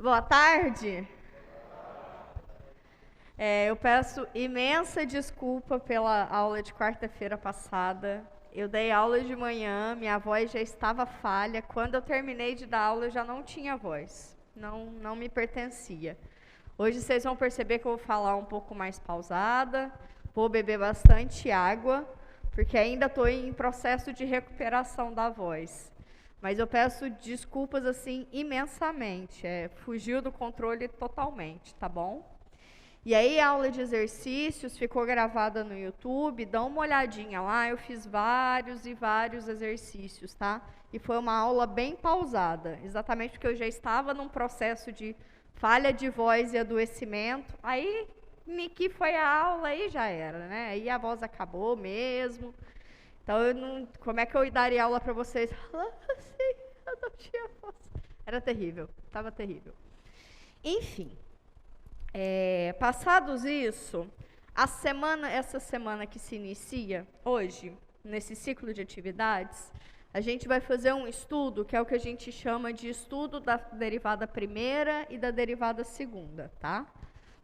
Boa tarde. Eu peço imensa desculpa pela aula de quarta-feira passada. Eu dei aula de manhã, minha voz já estava falha. Quando eu terminei de dar aula, eu já não tinha voz. Não me pertencia. Hoje vocês vão perceber que eu vou falar um pouco mais pausada, vou beber bastante água, porque ainda estou em processo de recuperação da voz. Mas eu peço desculpas assim imensamente. Fugiu do controle totalmente, tá bom? E aí a aula de exercícios ficou gravada no YouTube, dá uma olhadinha lá, eu fiz vários e vários exercícios, tá? E foi uma aula bem pausada, exatamente porque eu já estava num processo de falha de voz e adoecimento. Aí, que foi a aula, aí já era, né? Aí a voz acabou mesmo. Então, como é que eu daria aula para vocês? Eu não tinha voz. Era terrível, estava terrível. Enfim. Passados isso, essa semana que se inicia hoje, nesse ciclo de atividades, a gente vai fazer um estudo que é o que a gente chama de estudo da derivada primeira e da derivada segunda, tá?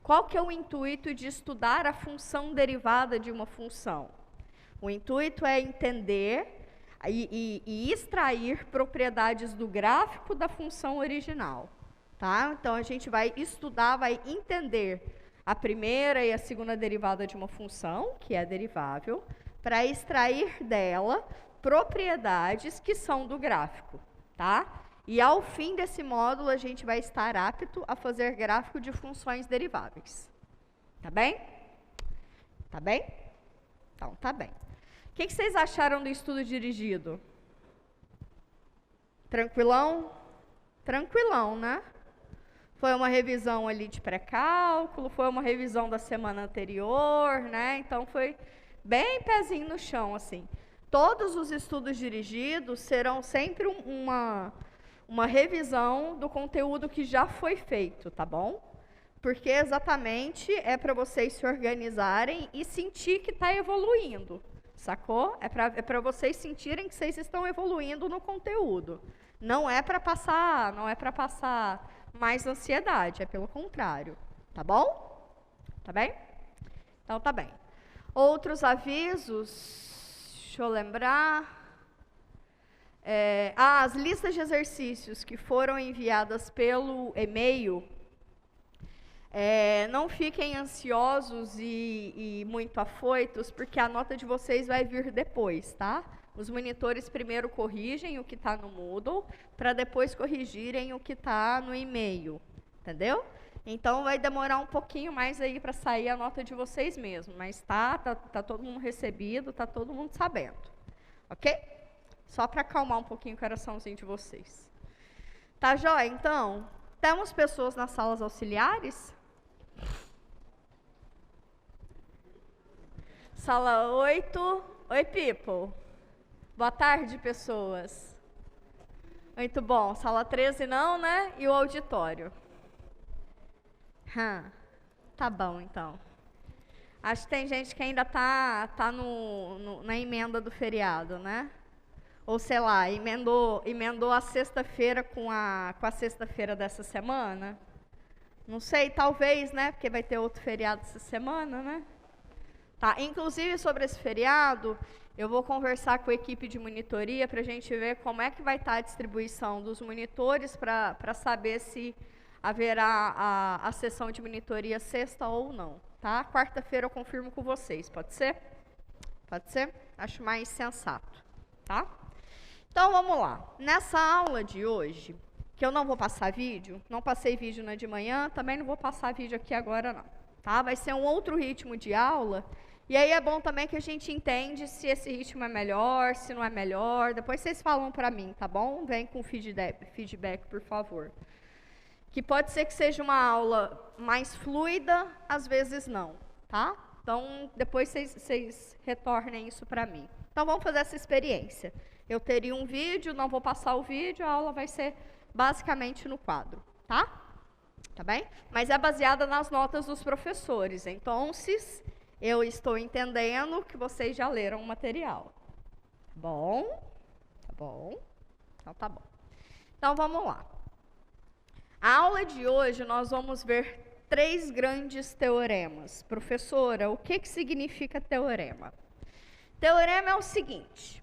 Qual que é o intuito de estudar a função derivada de uma função? O intuito é entender e extrair propriedades do gráfico da função original. Tá? Então, a gente vai estudar, vai entender a primeira e a segunda derivada de uma função, que é derivável, para extrair dela propriedades que são do gráfico. Tá? E, ao fim desse módulo, a gente vai estar apto a fazer gráfico de funções deriváveis. Tá bem? Tá bem? Então, tá bem. O que vocês acharam do estudo dirigido? Tranquilão? Tranquilão, né? Foi uma revisão ali de pré-cálculo, foi uma revisão da semana anterior, né? Então, foi bem pezinho no chão, assim. Todos os estudos dirigidos serão sempre uma revisão do conteúdo que já foi feito, tá bom? Porque exatamente é para vocês se organizarem e sentir que está evoluindo, sacou? É para vocês sentirem que vocês estão evoluindo no conteúdo. Não é para passar mais ansiedade, é pelo contrário, tá bom? Tá bem? Então, tá bem. Outros avisos, deixa eu lembrar. As listas de exercícios que foram enviadas pelo e-mail, não fiquem ansiosos e muito afoitos, porque a nota de vocês vai vir depois, tá? Os monitores primeiro corrigem o que está no Moodle, para depois corrigirem o que está no e-mail, entendeu? Então, vai demorar um pouquinho mais aí para sair a nota de vocês mesmo, mas tá todo mundo recebido, tá todo mundo sabendo, ok? Só para acalmar um pouquinho o coraçãozinho de vocês. Tá joia? Então, temos pessoas nas salas auxiliares? Sala 8. Oi, people. Boa tarde, pessoas. Muito bom. Sala 13 não, né? E o auditório? Tá bom, então. Acho que tem gente que ainda tá na emenda do feriado, né? Ou sei lá, emendou a sexta-feira com a sexta-feira dessa semana. Não sei, talvez, né? Porque vai ter outro feriado essa semana, né? Tá, inclusive sobre esse feriado, eu vou conversar com a equipe de monitoria para a gente ver como é que vai estar a distribuição dos monitores para saber se haverá a sessão de monitoria sexta ou não. Tá? Quarta-feira eu confirmo com vocês, pode ser? Pode ser? Acho mais sensato. Tá? Então vamos lá. Nessa aula de hoje, que eu não vou passar vídeo, não passei vídeo na de manhã, também não vou passar vídeo aqui agora não. Tá? Vai ser um outro ritmo de aula. E aí é bom também que a gente entende se esse ritmo é melhor, se não é melhor. Depois vocês falam para mim, tá bom? Vem com feedback, por favor. Que pode ser que seja uma aula mais fluida, às vezes não, tá? Então, depois vocês retornem isso para mim. Então, vamos fazer essa experiência. Eu teria um vídeo, não vou passar o vídeo, a aula vai ser basicamente no quadro, tá? Tá bem? Mas é baseada nas notas dos professores. Então, eu estou entendendo que vocês já leram o material. Tá bom? Tá bom? Então, tá bom. Então, vamos lá. A aula de hoje nós vamos ver 3 grandes teoremas. Professora, o que significa teorema? Teorema é o seguinte: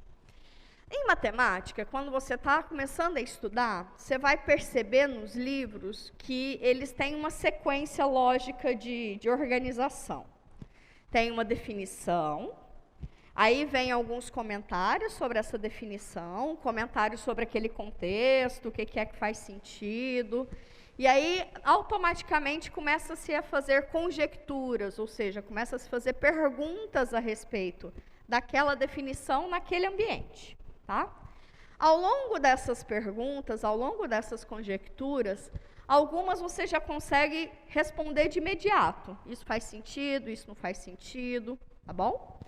em matemática, quando você está começando a estudar, você vai perceber nos livros que eles têm uma sequência lógica de organização. Tem uma definição, aí vem alguns comentários sobre essa definição, comentários sobre aquele contexto, o que é que faz sentido. E aí, automaticamente, começa-se a fazer conjecturas, ou seja, começa a se fazer perguntas a respeito daquela definição naquele ambiente. Tá? Ao longo dessas perguntas, ao longo dessas conjecturas, algumas você já consegue responder de imediato. Isso faz sentido, isso não faz sentido, tá bom?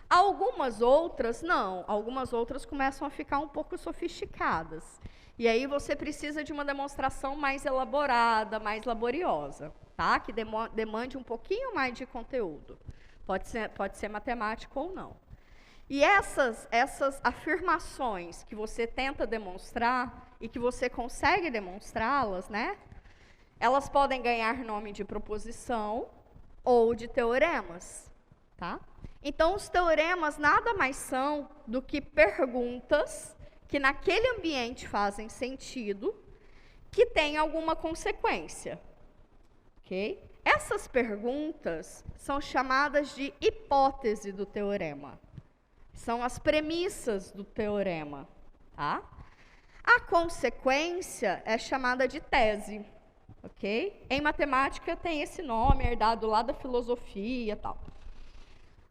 Algumas outras não, algumas outras começam a ficar um pouco sofisticadas. E aí você precisa de uma demonstração mais elaborada, mais laboriosa, tá? Que demande um pouquinho mais de conteúdo. Pode ser matemático ou não. E essas afirmações que você tenta demonstrar e que você consegue demonstrá-las, né? Elas podem ganhar nome de proposição ou de teoremas, tá? Então, os teoremas nada mais são do que perguntas que naquele ambiente fazem sentido, que têm alguma consequência, ok? Essas perguntas são chamadas de hipótese do teorema. São as premissas do teorema, tá? A consequência é chamada de tese, ok? Em matemática tem esse nome, herdado lá da filosofia e tal.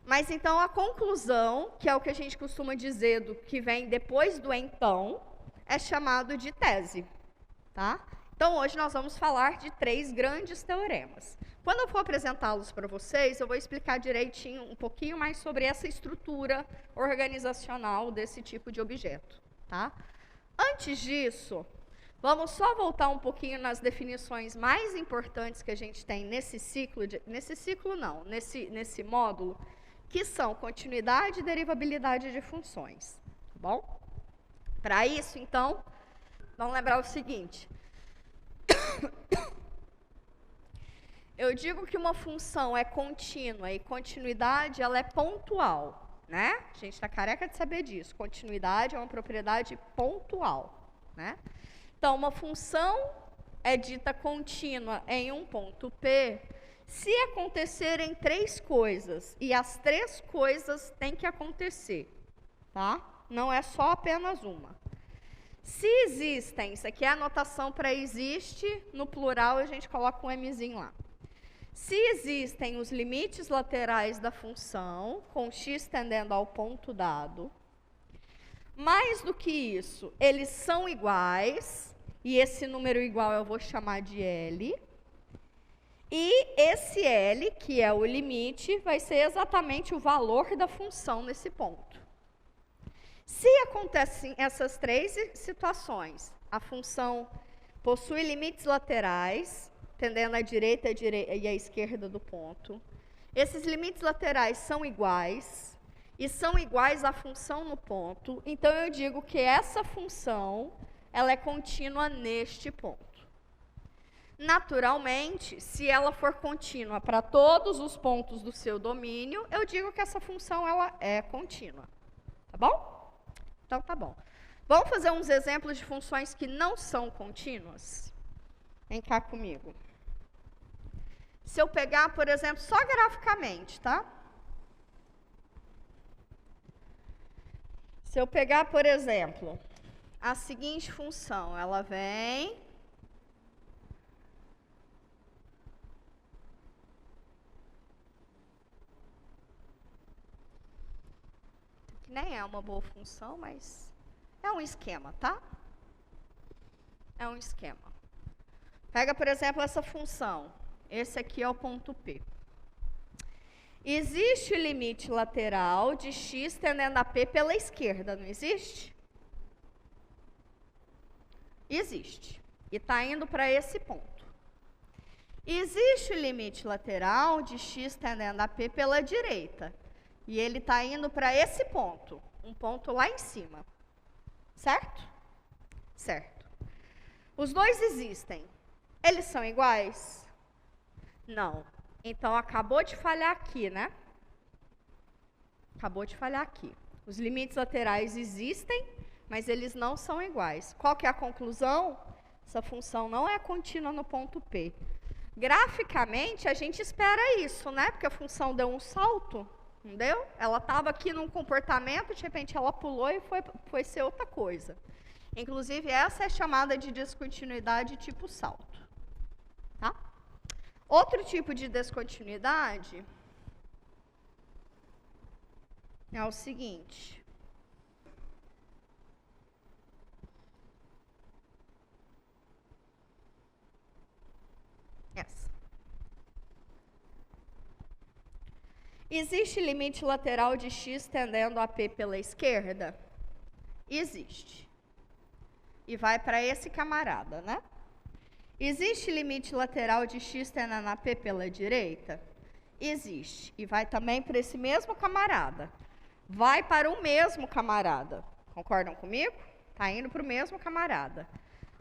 Mas então a conclusão, que é o que a gente costuma dizer do que vem depois do então, é chamado de tese, tá? Então hoje nós vamos falar de 3 grandes teoremas. Quando eu for apresentá-los para vocês, eu vou explicar direitinho, um pouquinho mais sobre essa estrutura organizacional desse tipo de objeto, tá? Antes disso, vamos só voltar um pouquinho nas definições mais importantes que a gente tem nesse módulo, que são continuidade e derivabilidade de funções, tá bom? Para isso, então, vamos lembrar o seguinte. Eu digo que uma função é contínua e continuidade ela é pontual, né? A gente está careca de saber disso. Continuidade é uma propriedade pontual, né? Então, uma função é dita contínua em um ponto P se acontecerem 3 coisas, e as 3 coisas têm que acontecer, tá? Não é só apenas uma. Se existem, isso aqui é a notação para existe, no plural a gente coloca um Mzinho lá. Se existem os limites laterais da função, com x tendendo ao ponto dado, mais do que isso, eles são iguais, e esse número igual eu vou chamar de L, e esse L, que é o limite, vai ser exatamente o valor da função nesse ponto. Se acontecem essas 3 situações, a função possui limites laterais, tendendo à direita e à esquerda do ponto. Esses limites laterais são iguais, e são iguais à função no ponto. Então, eu digo que essa função ela é contínua neste ponto. Naturalmente, se ela for contínua para todos os pontos do seu domínio, eu digo que essa função ela é contínua. Tá bom? Então, tá bom. Vamos fazer uns exemplos de funções que não são contínuas? Vem cá comigo. Se eu pegar, por exemplo, só graficamente, tá? Se eu pegar, por exemplo, a seguinte função, ela vem... que nem é uma boa função, mas é um esquema, tá? É um esquema. Pega, por exemplo, essa função. Esse aqui é o ponto P. Existe o limite lateral de x tendendo a P pela esquerda, não existe? Existe. E está indo para esse ponto. Existe o limite lateral de x tendendo a P pela direita. E ele está indo para esse ponto. Um ponto lá em cima. Certo? Certo. Os dois existem. Eles são iguais? Não. Então, acabou de falhar aqui, né? Acabou de falhar aqui. Os limites laterais existem, mas eles não são iguais. Qual que é a conclusão? Essa função não é contínua no ponto P. Graficamente, a gente espera isso, né? Porque a função deu um salto, não deu? Ela estava aqui num comportamento, de repente ela pulou e foi ser outra coisa. Inclusive, essa é chamada de descontinuidade tipo salto. Tá? Outro tipo de descontinuidade é o seguinte. Existe limite lateral de x tendendo a P pela esquerda? Existe. E vai para esse camarada, né? Existe limite lateral de x tendendo a P pela direita? Existe. E vai também para esse mesmo camarada. Vai para o mesmo camarada. Concordam comigo? Está indo para o mesmo camarada.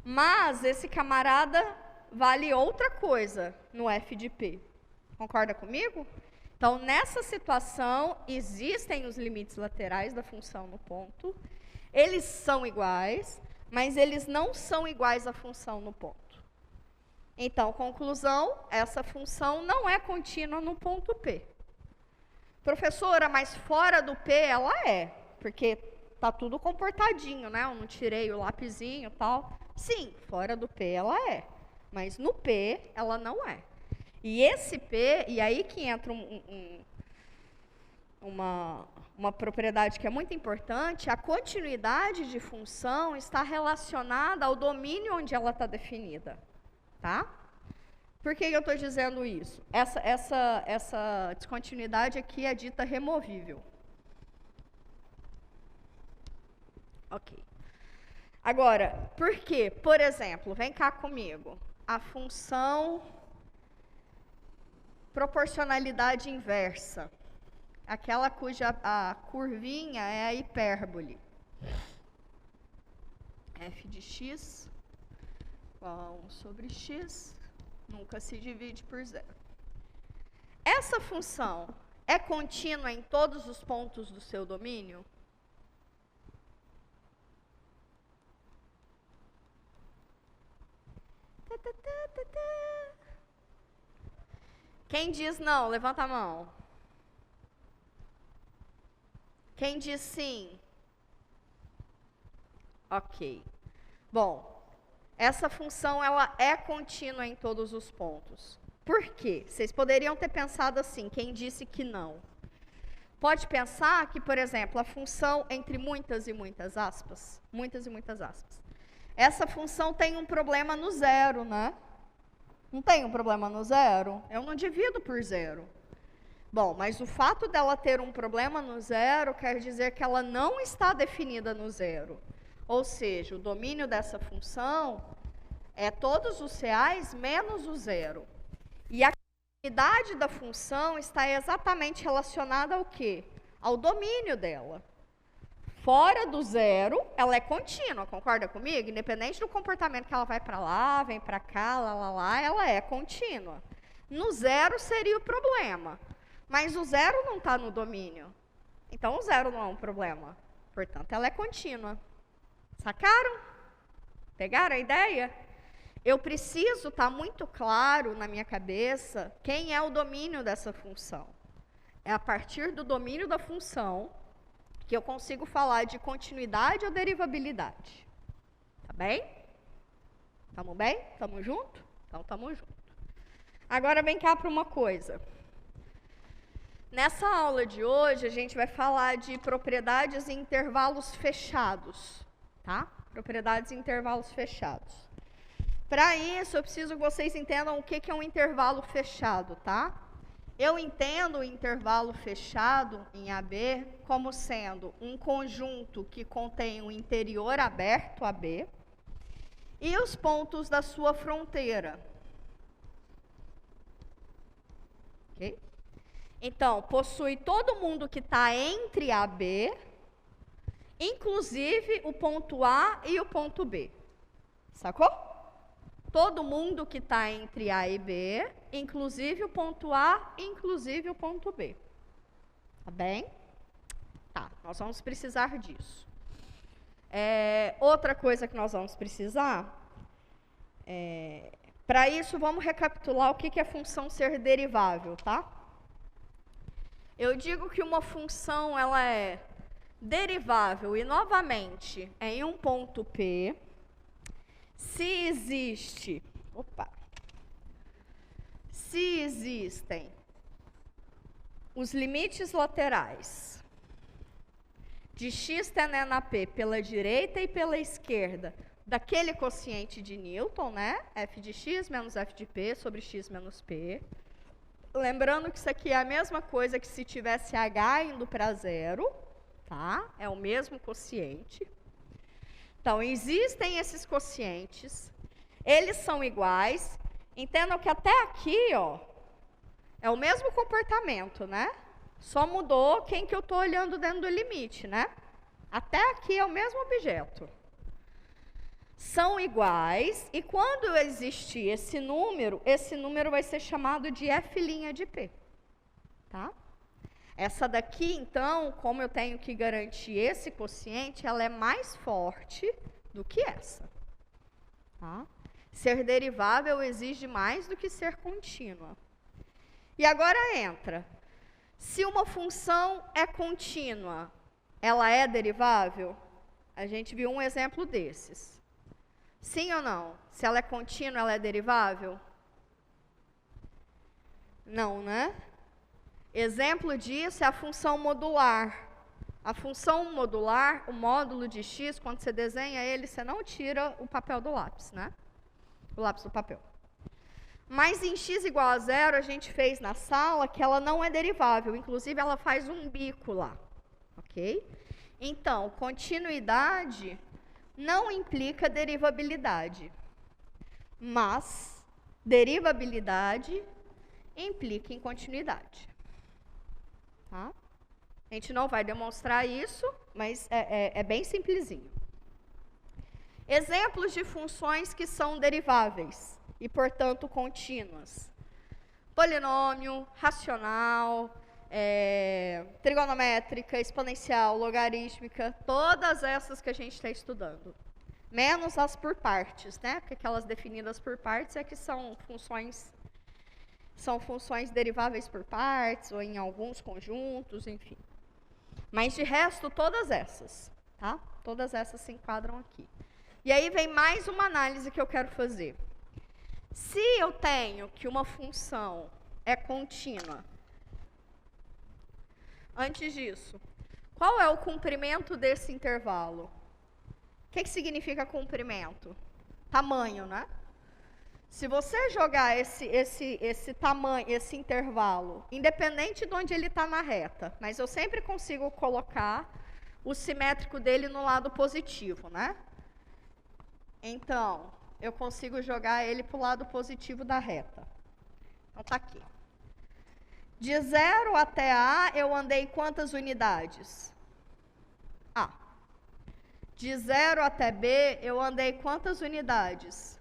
Mas esse camarada vale outra coisa no f de P. Concorda comigo? Então, nessa situação, existem os limites laterais da função no ponto. Eles são iguais, mas eles não são iguais à função no ponto. Então, conclusão, essa função não é contínua no ponto P. Professora, mas fora do P ela é, porque tá tudo comportadinho, né? Eu não tirei o lapisinho e tal. Sim, fora do P ela é, mas no P ela não é. E esse P, e aí que entra uma propriedade que é muito importante, a continuidade de função está relacionada ao domínio onde ela está definida. Tá? Por que eu estou dizendo isso? Essa descontinuidade aqui é dita removível. Ok. Agora, por quê? Por exemplo, vem cá comigo. A função proporcionalidade inversa. Aquela cuja a curvinha é a hipérbole. F de x igual a 1 sobre x, nunca se divide por zero. Essa função é contínua em todos os pontos do seu domínio? Quem diz não, levanta a mão. Quem diz sim? Ok. Bom, essa função ela é contínua em todos os pontos. Por quê? Vocês poderiam ter pensado assim, quem disse que não? Pode pensar que, por exemplo, a função entre muitas e muitas aspas, essa função tem um problema no zero, né? Não tem um problema no zero? Eu não divido por zero. Bom, mas o fato dela ter um problema no zero quer dizer que ela não está definida no zero. Ou seja, o domínio dessa função é todos os reais menos o zero. E a continuidade da função está exatamente relacionada ao quê? Ao domínio dela. Fora do zero, ela é contínua, concorda comigo? Independente do comportamento que ela vai para lá, vem para cá, lá, ela é contínua. No zero seria o problema. Mas o zero não está no domínio. Então, o zero não é um problema. Portanto, ela é contínua. Sacaram? Pegaram a ideia? Eu preciso estar muito claro na minha cabeça quem é o domínio dessa função. É a partir do domínio da função que eu consigo falar de continuidade ou derivabilidade. Tá bem? Tamo bem? Tamo junto? Então, tamo junto. Agora, vem cá para uma coisa. Nessa aula de hoje, a gente vai falar de propriedades em intervalos fechados. Tá? Propriedades em intervalos fechados. Para isso, eu preciso que vocês entendam o que é um intervalo fechado, tá? Eu entendo o intervalo fechado em AB como sendo um conjunto que contém o interior aberto AB e os pontos da sua fronteira. Ok? Então, possui todo mundo que está entre AB, inclusive o ponto A e o ponto B. Sacou? todo mundo que está entre A e B, inclusive o ponto A, inclusive o ponto B. Tá bem? Tá, nós vamos precisar disso. Outra coisa que nós vamos precisar, para isso, vamos recapitular o que é função ser derivável, tá? Eu digo que uma função, ela é derivável, e novamente, em um ponto P, se existem os limites laterais de x tendendo a P pela direita e pela esquerda daquele quociente de Newton, né? F de x menos f de P sobre x menos P. Lembrando que isso aqui é a mesma coisa que se tivesse h indo para zero, tá? É o mesmo quociente. Então, existem esses quocientes, eles são iguais. Entendam que até aqui, ó, é o mesmo comportamento, né? Só mudou quem que eu estou olhando dentro do limite, né? Até aqui é o mesmo objeto. São iguais, e quando existir esse número vai ser chamado de f' de P. Tá? Essa daqui, então, como eu tenho que garantir esse quociente, ela é mais forte do que essa. Tá? Ser derivável exige mais do que ser contínua. E agora entra. Se uma função é contínua, ela é derivável? A gente viu um exemplo desses. Sim ou não? Se ela é contínua, ela é derivável? Não, né? Exemplo disso é a função modular. A função modular, o módulo de x, quando você desenha ele, você não tira o papel do lápis, né? O lápis do papel. Mas em x igual a zero, a gente fez na sala que ela não é derivável. Inclusive, ela faz um bico lá. Ok? Então, continuidade não implica derivabilidade. Mas derivabilidade implica em continuidade. Tá? A gente não vai demonstrar isso, mas é bem simplesinho. Exemplos de funções que são deriváveis e, portanto, contínuas. Polinômio, racional, trigonométrica, exponencial, logarítmica, todas essas que a gente está estudando. Menos as por partes, né? Porque aquelas definidas por partes é que são funções deriváveis por partes, ou em alguns conjuntos, enfim. Mas, de resto, todas essas, tá? Todas essas se enquadram aqui. E aí vem mais uma análise que eu quero fazer. Se eu tenho que uma função é contínua, antes disso, qual é o comprimento desse intervalo? O que significa comprimento? Tamanho, né? Se você jogar esse tamanho, esse intervalo, independente de onde ele está na reta, mas eu sempre consigo colocar o simétrico dele no lado positivo, né? Então, eu consigo jogar ele para o lado positivo da reta. Então, está aqui. De 0 até A, eu andei quantas unidades? A. De 0 até B, eu andei quantas unidades?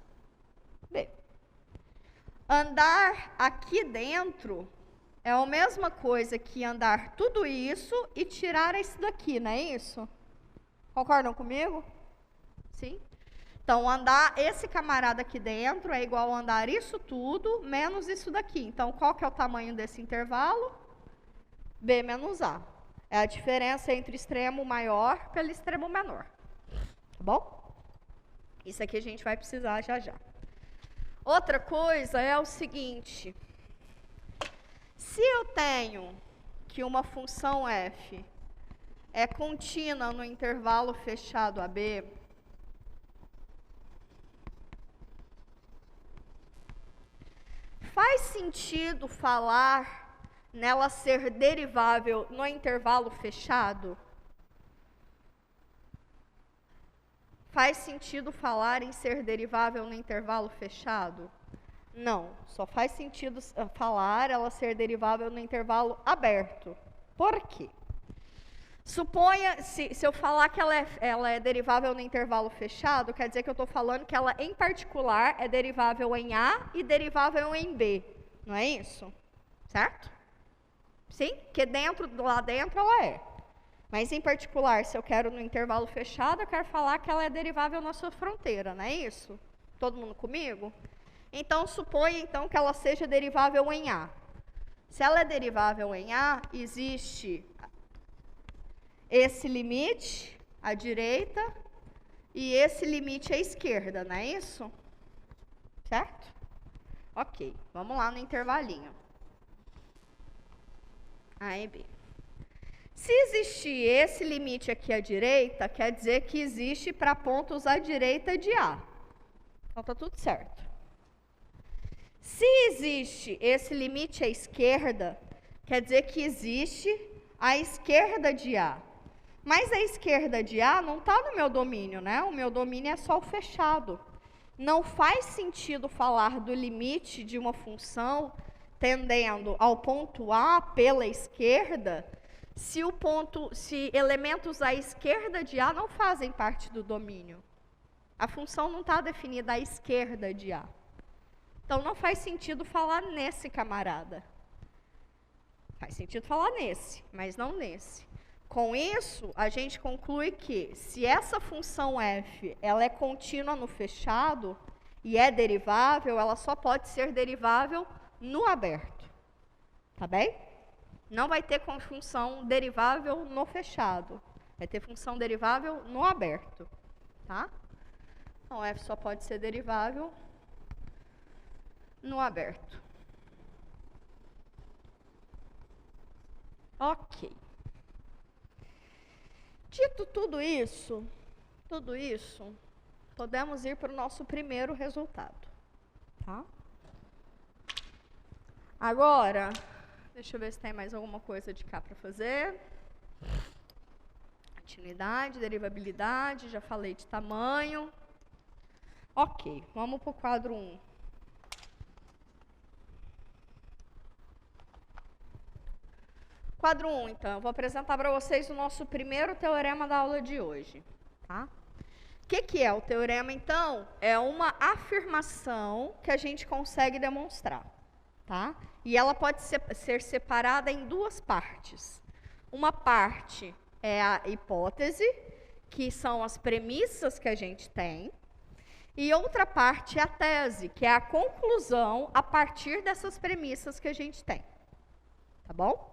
B. Andar aqui dentro é a mesma coisa que andar tudo isso e tirar isso daqui, não é isso? Concordam comigo? Sim? Então, andar esse camarada aqui dentro é igual a andar isso tudo menos isso daqui. Então, qual que é o tamanho desse intervalo? B menos A. É a diferença entre o extremo maior pelo extremo menor. Tá bom? Isso aqui a gente vai precisar já já. Outra coisa é o seguinte. Se eu tenho que uma função f é contínua no intervalo fechado AB, faz sentido falar nela ser derivável no intervalo fechado? Faz sentido falar em ser derivável no intervalo fechado? Não, só faz sentido falar ela ser derivável no intervalo aberto. Por quê? Suponha, se eu falar que ela é derivável no intervalo fechado, quer dizer que eu estou falando que ela, em particular, é derivável em A e derivável em B. Não é isso? Certo? Sim? Porque lá dentro ela é. Mas, em particular, se eu quero no intervalo fechado, eu quero falar que ela é derivável na sua fronteira, não é isso? Todo mundo comigo? Então, suponha então, que ela seja derivável em A. Se ela é derivável em A, existe esse limite à direita e esse limite à esquerda, não é isso? Certo? Ok, vamos lá no intervalinho. A e B. Se existir esse limite aqui à direita, quer dizer que existe para pontos à direita de A. Então, está tudo certo. Se existe esse limite à esquerda, quer dizer que existe à esquerda de A. Mas a esquerda de A não está no meu domínio, né? O meu domínio é só o fechado. Não faz sentido falar do limite de uma função tendendo ao ponto A pela esquerda, se elementos à esquerda de A não fazem parte do domínio. A função não está definida à esquerda de A. Então, não faz sentido falar nesse camarada. Faz sentido falar nesse, mas não nesse. Com isso, a gente conclui que, se essa função f ela é contínua no fechado e é derivável, ela só pode ser derivável no aberto. Tá bem? Não vai ter função derivável no fechado. Vai ter função derivável no aberto. Tá? Então, f só pode ser derivável no aberto. Ok. Dito tudo isso, podemos ir para o nosso primeiro resultado. Tá? Agora, deixa eu ver se tem mais alguma coisa de cá para fazer. Continuidade, derivabilidade, já falei de tamanho. Ok, vamos para o quadro 1. Quadro 1, então, eu vou apresentar para vocês o nosso primeiro teorema da aula de hoje. Tá? O que é o teorema, então? É uma afirmação que a gente consegue demonstrar. Tá? E ela pode ser separada em duas partes. Uma parte é a hipótese, que são as premissas que a gente tem, e outra parte é a tese, que é a conclusão a partir dessas premissas que a gente tem. Tá bom?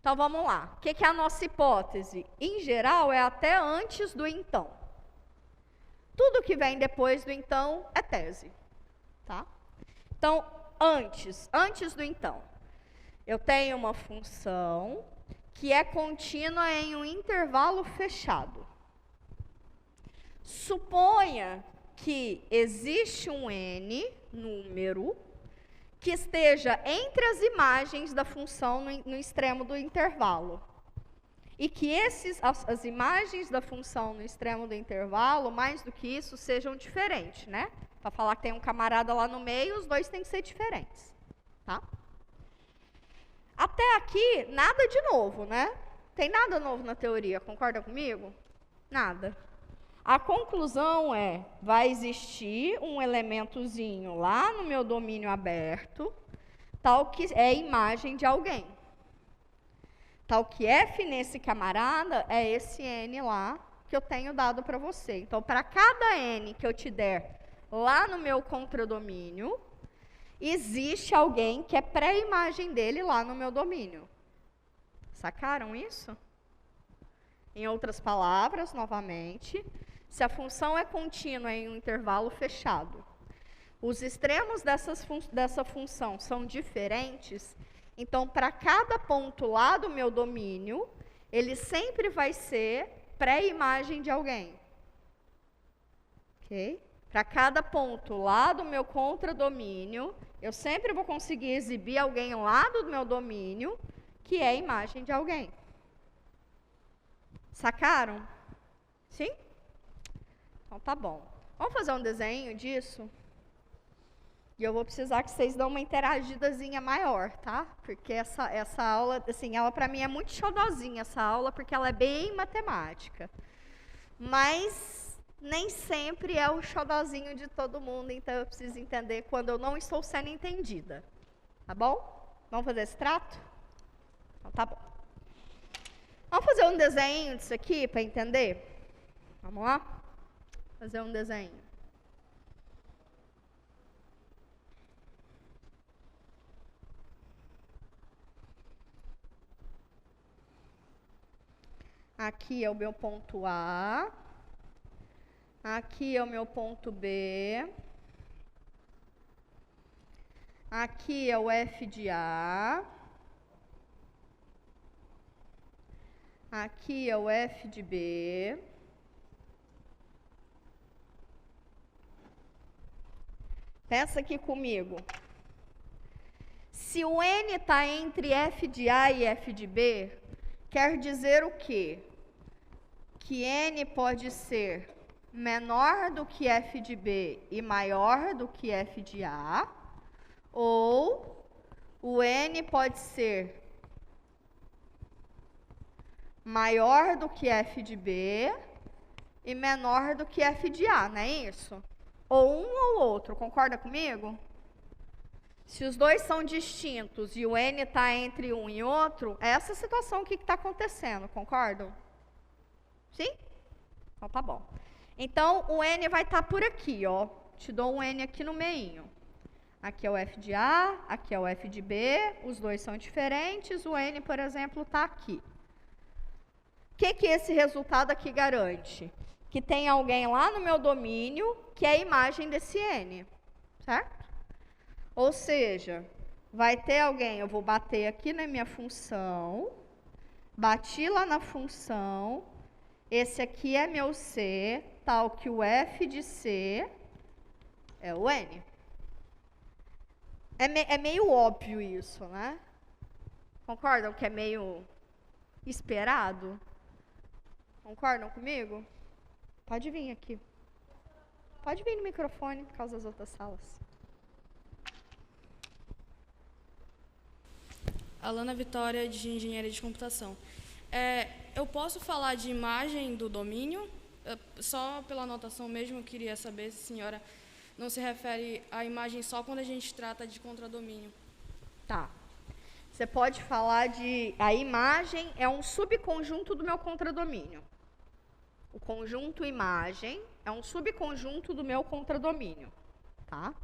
Então, vamos lá. O que é a nossa hipótese? Em geral, é até antes do então. Tudo que vem depois do então é tese. Tá? Então, antes do então, eu tenho uma função que é contínua em um intervalo fechado. Suponha que existe um n número que esteja entre as imagens da função no extremo do intervalo. E que as imagens da função no extremo do intervalo, mais do que isso, sejam diferentes, né? Para falar que tem um camarada lá no meio, os dois têm que ser diferentes. Tá? Até aqui, nada de novo, né? Tem nada novo na teoria, concorda comigo? Nada. A conclusão é, vai existir um elementozinho lá no meu domínio aberto, tal que é imagem de alguém. Tal que f nesse camarada é esse n lá que eu tenho dado para você. Então, para cada n que eu te der lá no meu contradomínio, existe alguém que é pré-imagem dele lá no meu domínio. Sacaram isso? Em outras palavras, novamente, se a função é contínua em um intervalo fechado, os extremos dessa função são diferentes, então, para cada ponto lá do meu domínio, ele sempre vai ser pré-imagem de alguém. Ok? Para cada ponto lá do meu contradomínio, eu sempre vou conseguir exibir alguém lá do meu domínio, que é imagem de alguém. Sacaram? Sim? Então, tá bom. Vamos fazer um desenho disso? E eu vou precisar que vocês dão uma interagidazinha maior, tá? Porque essa aula, assim, ela para mim é muito xodozinha, essa aula, porque ela é bem matemática. Mas nem sempre é o xodozinho de todo mundo, então eu preciso entender quando eu não estou sendo entendida. Tá bom? Vamos fazer esse trato? Então tá bom. Vamos fazer um desenho disso aqui para entender? Vamos lá? Fazer um desenho. Aqui é o meu ponto A. Aqui é o meu ponto B. Aqui é o F de A. Aqui é o F de B. Pensa aqui comigo. Se o N está entre F de A e F de B, quer dizer o quê? Que N pode ser menor do que F de B e maior do que F de A, ou o N pode ser maior do que F de B e menor do que F de A, não é isso? Ou um ou outro, concorda comigo? Se os dois são distintos e o N está entre um e outro, é essa situação que está acontecendo, concordam? Sim? Então tá bom. Então o N vai estar por aqui, ó. Te dou um N aqui no meinho. Aqui é o F de A, aqui é o F de B, os dois são diferentes, o N, por exemplo, está aqui. O que esse resultado aqui garante? Que tem alguém lá no meu domínio que é a imagem desse N, certo? Ou seja, vai ter alguém, eu vou bater aqui na minha função, bati lá na função, esse aqui é meu C, tal que o F de C é o N. É meio óbvio isso, né? Concordam que é meio esperado? Concordam comigo? Pode vir aqui. Pode vir no microfone, por causa das outras salas. Alana Vitória, de Engenharia de Computação. Eu posso falar de imagem do domínio? Só pela anotação mesmo, eu queria saber se a senhora não se refere à imagem só quando a gente trata de contradomínio. Tá. Você pode falar de... A imagem é um subconjunto do meu contradomínio. O conjunto imagem é um subconjunto do meu contradomínio. Tá?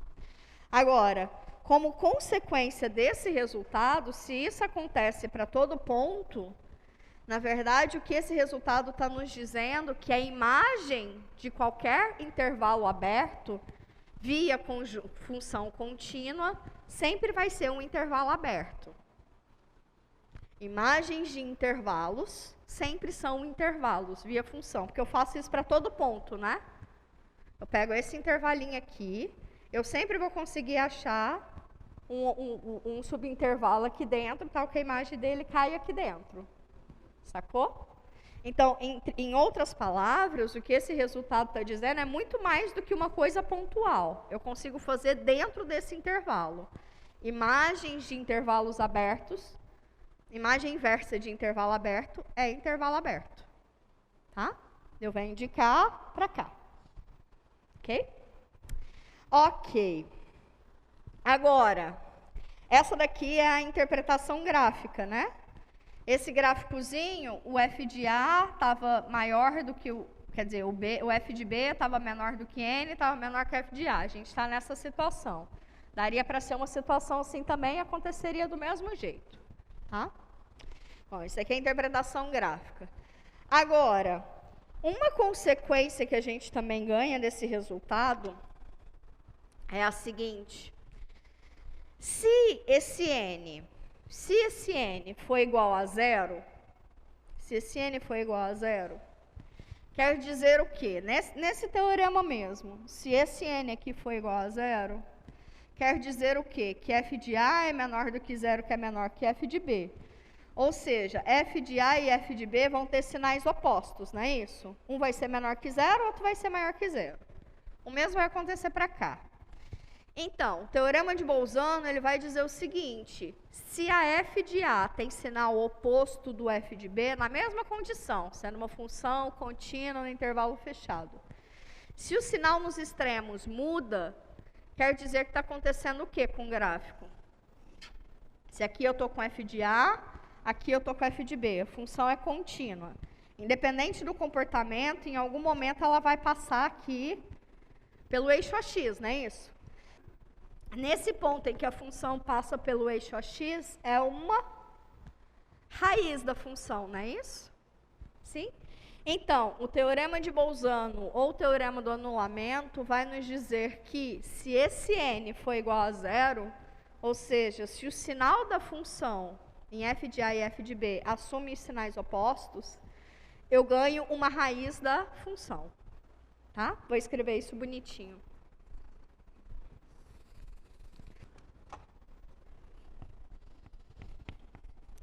Agora, como consequência desse resultado, se isso acontece para todo ponto, na verdade, o que esse resultado está nos dizendo é que a imagem de qualquer intervalo aberto, via função contínua, sempre vai ser um intervalo aberto. Imagens de intervalos sempre são intervalos, via função, porque eu faço isso para todo ponto, né? Eu pego esse intervalinho aqui, eu sempre vou conseguir achar um subintervalo aqui dentro, tal que a imagem dele cai aqui dentro. Sacou? Então, em outras palavras, o que esse resultado está dizendo é muito mais do que uma coisa pontual. Eu consigo fazer dentro desse intervalo. Imagens de intervalos abertos, imagem inversa de intervalo aberto é intervalo aberto. Tá? Eu venho de cá para cá. Ok? Ok. Agora, essa daqui é a interpretação gráfica, né? Esse gráficozinho, o F de A estava maior do que o... Quer dizer, o F de B estava menor do que N, estava menor que o F de A. A gente está nessa situação. Daria para ser uma situação assim também, aconteceria do mesmo jeito. Tá? Bom, isso aqui é a interpretação gráfica. Agora, uma consequência que a gente também ganha desse resultado é a seguinte. Se esse N for igual a zero, quer dizer o quê? Nesse teorema mesmo, se esse N aqui for igual a zero, quer dizer o quê? Que F de A é menor do que zero, que é menor que F de B. Ou seja, F de A e F de B vão ter sinais opostos, não é isso? Um vai ser menor que zero, outro vai ser maior que zero. O mesmo vai acontecer para cá. Então, o teorema de Bolzano ele vai dizer o seguinte: se a f de A tem sinal oposto do f de B, na mesma condição, sendo uma função contínua no intervalo fechado, se o sinal nos extremos muda, quer dizer que está acontecendo o que com o gráfico? Se aqui eu estou com f de A, aqui eu estou com f de B, a função é contínua. Independente do comportamento, em algum momento ela vai passar aqui pelo eixo AX, não é isso? Nesse ponto em que a função passa pelo eixo AX, é uma raiz da função, não é isso? Sim? Então, o teorema de Bolzano ou o teorema do anulamento vai nos dizer que se esse n for igual a zero, ou seja, se o sinal da função em f de A e f de B assume sinais opostos, eu ganho uma raiz da função. Tá? Vou escrever isso bonitinho.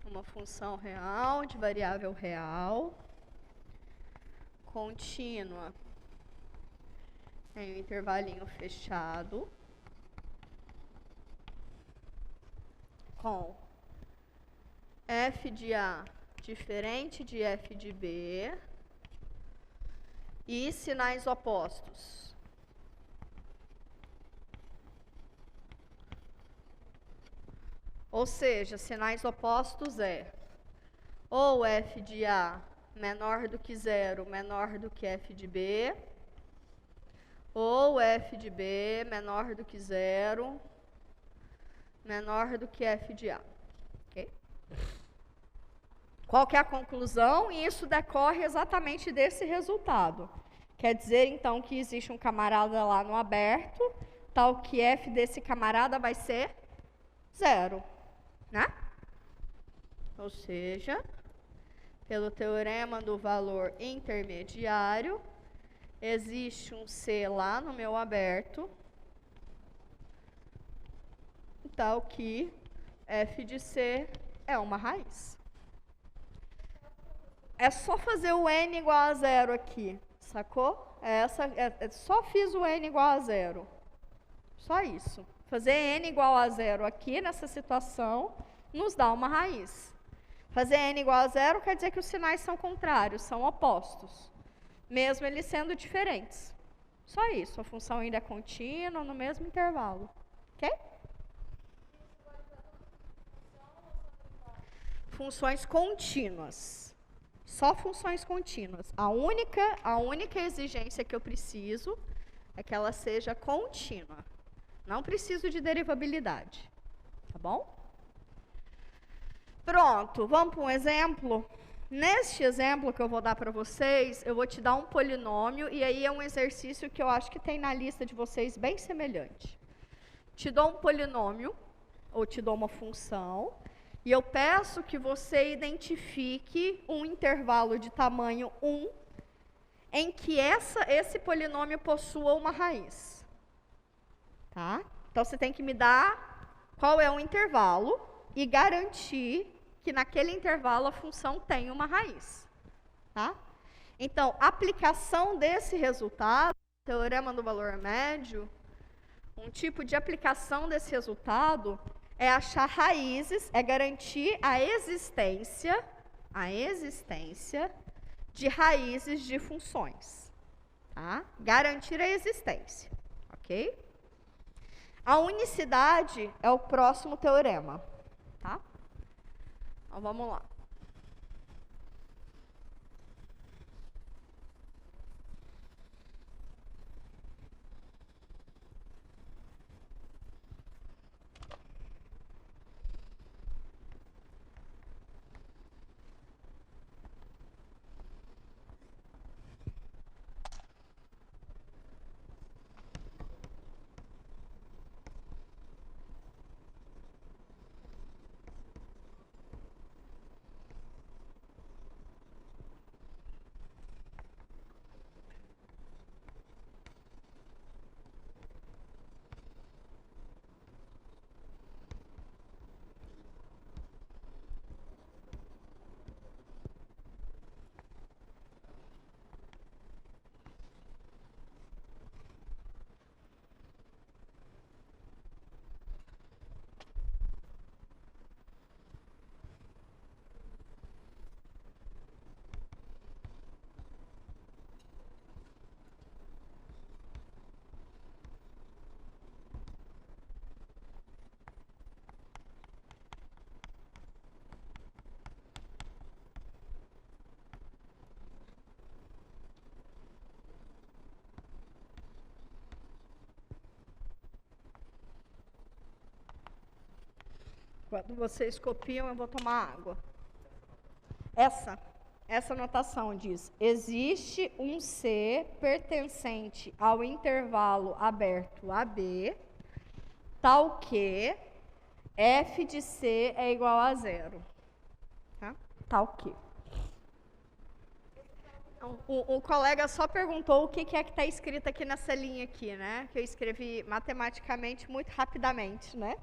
Uma função real de variável real, contínua em um intervalinho fechado, com f de A diferente de f de B e sinais opostos. Ou seja, sinais opostos é ou f de A menor do que zero, menor do que f de B, ou f de B menor do que zero, menor do que f de A. Okay? Qual que é a conclusão? E isso decorre exatamente desse resultado. Quer dizer, então, que existe um camarada lá no aberto, tal que f desse camarada vai ser zero. Né? Ou seja, pelo teorema do valor intermediário, existe um C lá no meu aberto, tal que f de C é uma raiz. É só fazer o n igual a zero aqui, sacou? Só fiz o n igual a zero. Só isso. Fazer n igual a zero aqui, nessa situação, nos dá uma raiz. Fazer n igual a zero quer dizer que os sinais são contrários, são opostos, mesmo eles sendo diferentes. Só isso, a função ainda é contínua, no mesmo intervalo. Ok? Funções contínuas. Só funções contínuas. A única exigência que eu preciso é que ela seja contínua. Não preciso de derivabilidade. Tá bom? Pronto, vamos para um exemplo? Neste exemplo que eu vou dar para vocês, eu vou te dar um polinômio, e aí é um exercício que eu acho que tem na lista de vocês bem semelhante. Te dou um polinômio, ou te dou uma função, e eu peço que você identifique um intervalo de tamanho 1 em que esse polinômio possua uma raiz. Tá? Então, você tem que me dar qual é o intervalo e garantir que naquele intervalo a função tem uma raiz. Tá? Então, aplicação desse resultado, teorema do valor médio, um tipo de aplicação desse resultado é achar raízes, é garantir a existência de raízes de funções. Tá? Garantir a existência. Ok? A unicidade é o próximo teorema. Tá? Então, vamos lá. Quando vocês copiam, eu vou tomar água. Essa notação diz: existe um C pertencente ao intervalo aberto AB, tal que f de C é igual a 0. Tá? Tal que. O colega só perguntou o que é que está escrito aqui nessa linha aqui, né? Que eu escrevi matematicamente muito rapidamente, né?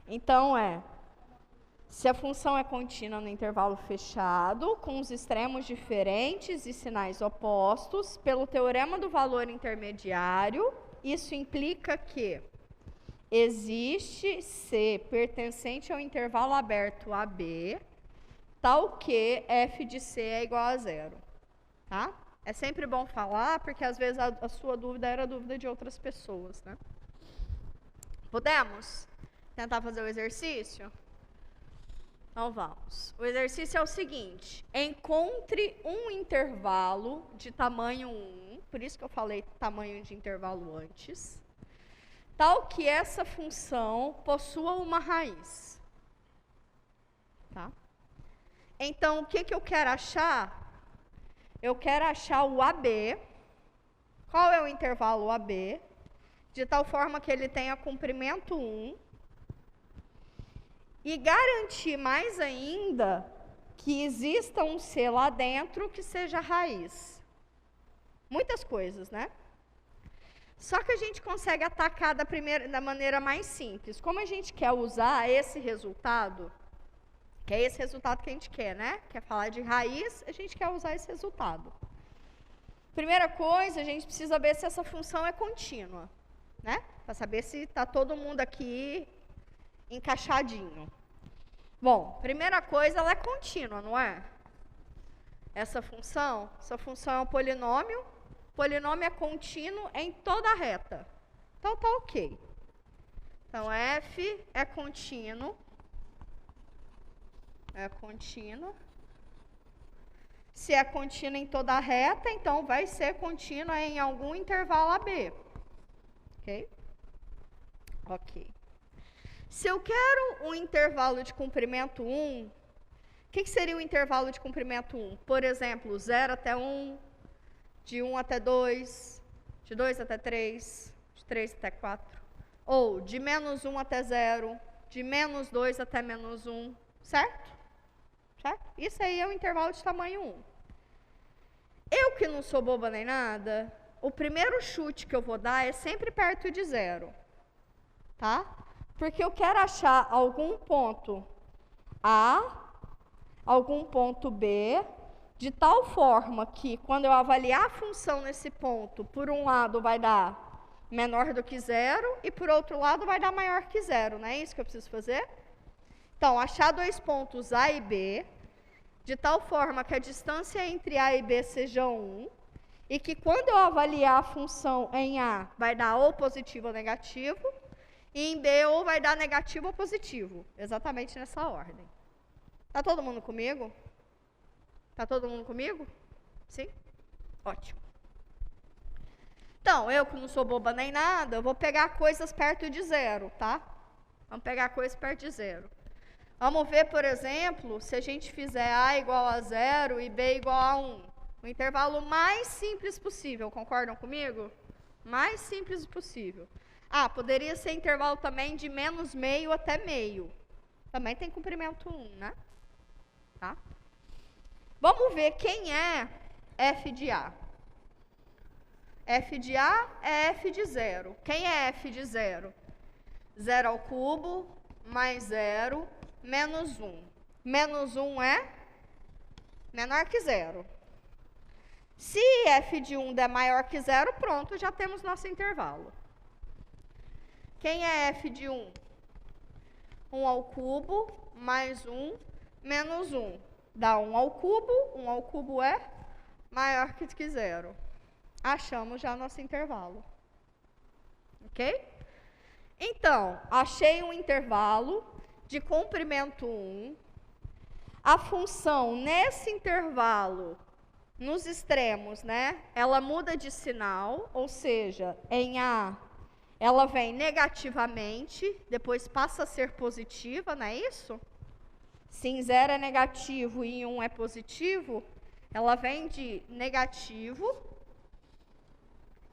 Então, se a função é contínua no intervalo fechado, com os extremos diferentes e sinais opostos, pelo teorema do valor intermediário, isso implica que existe C pertencente ao intervalo aberto AB, tal que f de C é igual a 0. Tá? É sempre bom falar, porque às vezes a sua dúvida era a dúvida de outras pessoas, né? Podemos tentar fazer o exercício? Então vamos. O exercício é o seguinte: encontre um intervalo de tamanho 1, por isso que eu falei tamanho de intervalo antes, tal que essa função possua uma raiz. Tá? Então, o que eu quero achar? Eu quero achar o AB. Qual é o intervalo AB? De tal forma que ele tenha comprimento 1. E garantir mais ainda que exista um C lá dentro que seja raiz. Muitas coisas, né? Só que a gente consegue atacar da maneira mais simples. Como a gente quer usar esse resultado, que é esse resultado que a gente quer, né? Quer falar de raiz, a gente quer usar esse resultado. Primeira coisa, a gente precisa ver se essa função é contínua, né? Para saber se está todo mundo aqui encaixadinho. Bom, primeira coisa, ela é contínua, não é? Essa função é um polinômio. O polinômio é contínuo em toda a reta. Então, tá ok. Então, f é contínuo. É contínuo. Se é contínuo em toda a reta, então vai ser contínuo em algum intervalo AB. Ok? Ok. Se eu quero um intervalo de comprimento 1, o que seria o intervalo de comprimento 1? Por exemplo, 0 até 1, de 1 até 2, de 2 até 3, de 3 até 4. Ou de menos 1 até 0, de menos 2 até menos 1, certo? Certo? Isso aí é o intervalo de tamanho 1. Eu que não sou boba nem nada, o primeiro chute que eu vou dar é sempre perto de 0. Tá? Porque eu quero achar algum ponto A, algum ponto B, de tal forma que quando eu avaliar a função nesse ponto, por um lado vai dar menor do que 0 e por outro lado vai dar maior que 0, não é isso que eu preciso fazer? Então, achar dois pontos A e B, de tal forma que a distância entre A e B seja 1, e que quando eu avaliar a função em A, vai dar ou positivo ou negativo, e em B ou vai dar negativo ou positivo, exatamente nessa ordem. Tá todo mundo comigo? Tá todo mundo comigo? Sim? Ótimo. Então, eu que não sou boba nem nada, eu vou pegar coisas perto de 0, tá? Vamos pegar coisas perto de 0. Vamos ver, por exemplo, se a gente fizer A igual a 0 e B igual a 1. O intervalo mais simples possível, concordam comigo? Mais simples possível. Ah, poderia ser intervalo também de menos meio até meio. Também tem comprimento 1, né? Tá? Vamos ver quem é f de A. F de A é f de 0. Quem é f de 0? 0 ao cubo mais 0 menos 1. Menos 1 é menor que 0. Se f de 1 der maior que 0, pronto, já temos nosso intervalo. Quem é f de 1? 1 ao cubo mais 1 menos 1. Dá 1 ao cubo. 1 ao cubo é maior que 0. Achamos já nosso intervalo. Ok? Então, achei um intervalo de comprimento 1. A função nesse intervalo, nos extremos, né? Ela muda de sinal, ou seja, em A ela vem negativamente, depois passa a ser positiva, não é isso? Se em 0 é negativo e em 1 é positivo, ela vem de negativo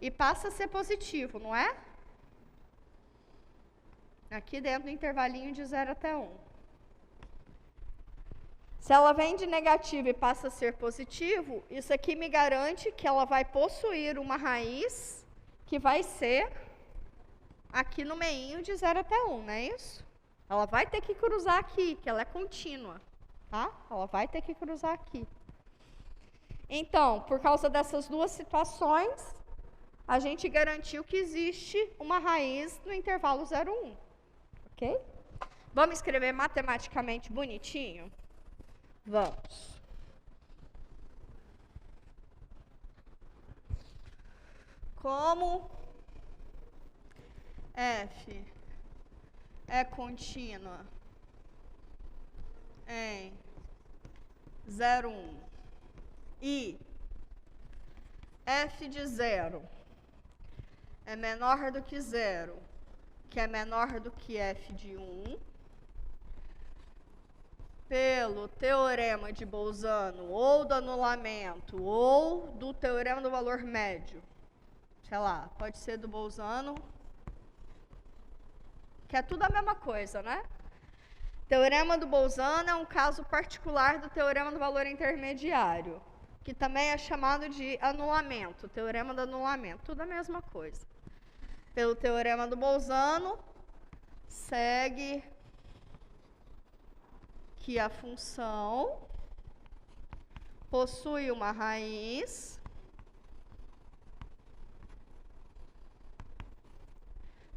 e passa a ser positivo, não é? Aqui dentro do intervalinho de 0 até 1. Se ela vem de negativo e passa a ser positivo, isso aqui me garante que ela vai possuir uma raiz que vai ser aqui no meinho de 0 até 1, não é isso? Ela vai ter que cruzar aqui, que ela é contínua, tá? Ela vai ter que cruzar aqui. Então, por causa dessas duas situações, a gente garantiu que existe uma raiz no intervalo 0, 1. Ok? Vamos escrever matematicamente bonitinho? Vamos. Como f é contínua em 0, 1 e f de 0 é menor do que 0, que é menor do que f de 1, pelo teorema de Bolzano, ou do anulamento, ou do teorema do valor médio. Sei lá, pode ser do Bolzano, que é tudo a mesma coisa, né? Teorema do Bolzano é um caso particular do teorema do valor intermediário, que também é chamado de anulamento, teorema do anulamento, tudo a mesma coisa. Pelo teorema do Bolzano, segue que a função possui uma raiz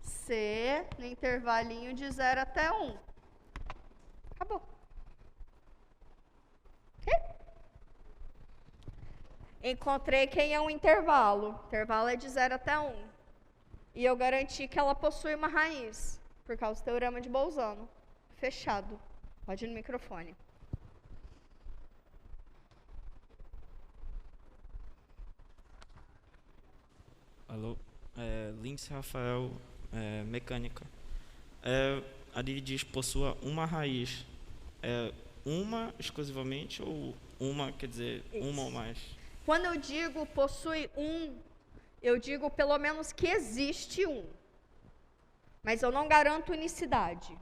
C no intervalinho de 0 até 1. Acabou. Ok? Encontrei quem é um intervalo. O intervalo é de 0 até 1. E eu garanti que ela possui uma raiz, por causa do teorema de Bolzano. Fechado. Pode ir no microfone. Alô? Lindsay Rafael, mecânica. A Didi diz possua uma raiz. Uma exclusivamente ou uma, quer dizer, Isso. Uma ou mais? Quando eu digo possui um, eu digo pelo menos que existe um. Mas eu não garanto unicidade.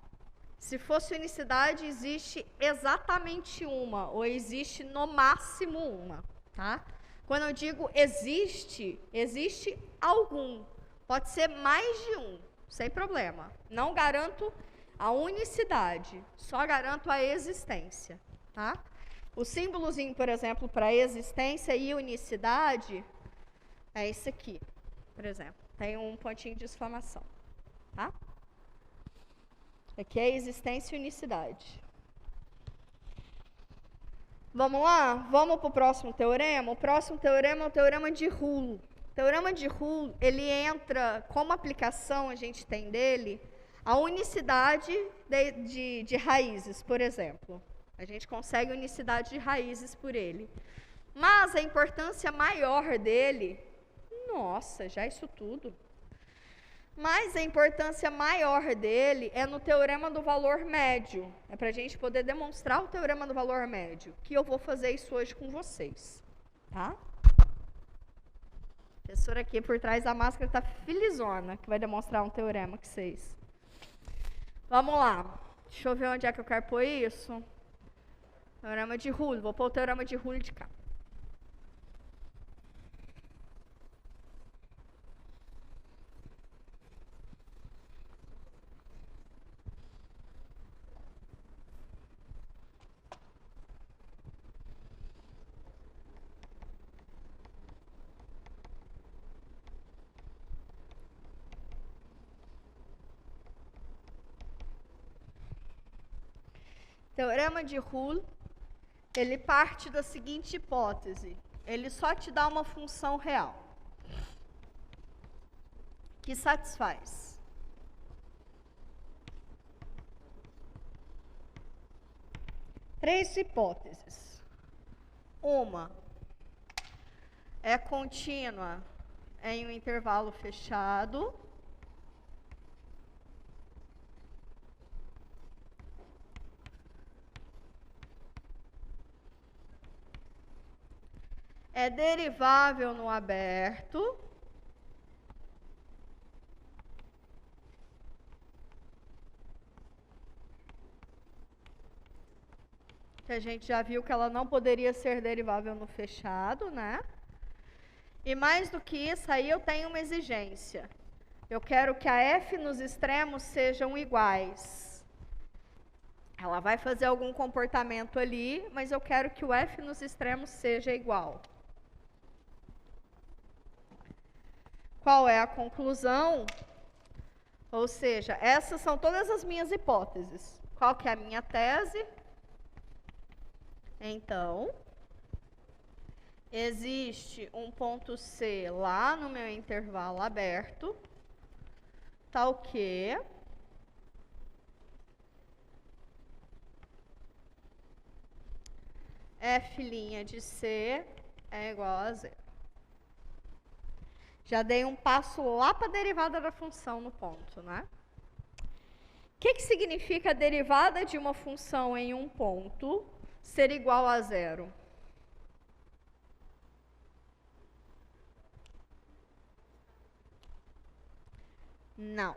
Se fosse unicidade, existe exatamente uma, ou existe no máximo uma, tá? Quando eu digo existe, existe algum. Pode ser mais de um, sem problema. Não garanto a unicidade, só garanto a existência, tá? O símbolozinho, por exemplo, para existência e unicidade é esse aqui, por exemplo. Tem um pontinho de exclamação, tá? Aqui é existência e unicidade. Vamos lá? Vamos para o próximo teorema? O próximo teorema é o teorema de Hull. O teorema de Hull, ele entra, como aplicação a gente tem dele, a unicidade de raízes, por exemplo. A gente consegue unicidade de raízes por ele. Mas a importância maior dele, nossa, já isso tudo. Mas a importância maior dele é no teorema do valor médio. É para a gente poder demonstrar o teorema do valor médio, que eu vou fazer isso hoje com vocês, tá? A professora aqui por trás da máscara está felizona, que vai demonstrar um teorema com vocês. Vamos lá. Deixa eu ver onde é que eu quero pôr isso. Teorema de Hull. Vou pôr o teorema de Hull de cá. Teorema de Hull, ele parte da seguinte hipótese. Ele só te dá uma função real, que satisfaz três hipóteses. Uma é contínua em um intervalo fechado. é derivável no aberto. Que a gente já viu que ela não poderia ser derivável no fechado, né? E mais do que isso, aí eu tenho uma exigência. Eu quero que a f nos extremos sejam iguais. Ela vai fazer algum comportamento ali, mas eu quero que o f nos extremos seja igual. Qual é a conclusão? Ou seja, essas são todas as minhas hipóteses. Qual que é a minha tese? Então, existe um ponto C lá no meu intervalo aberto, tal que f' de C é igual a zero. Já dei um passo lá para a derivada da função no ponto, né? O que significa a derivada de uma função em um ponto ser igual a zero? Não.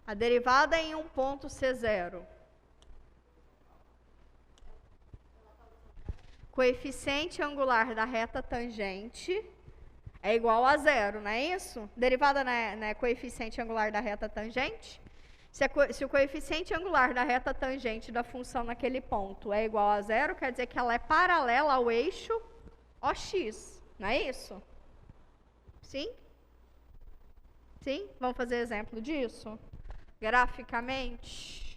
A derivada em um ponto ser zero. Coeficiente angular da reta tangente é igual a zero, não é isso? Derivada não é coeficiente angular da reta tangente? Se o coeficiente angular da reta tangente da função naquele ponto é igual a zero, quer dizer que ela é paralela ao eixo OX, não é isso? Sim? Sim? Vamos fazer exemplo disso? Graficamente.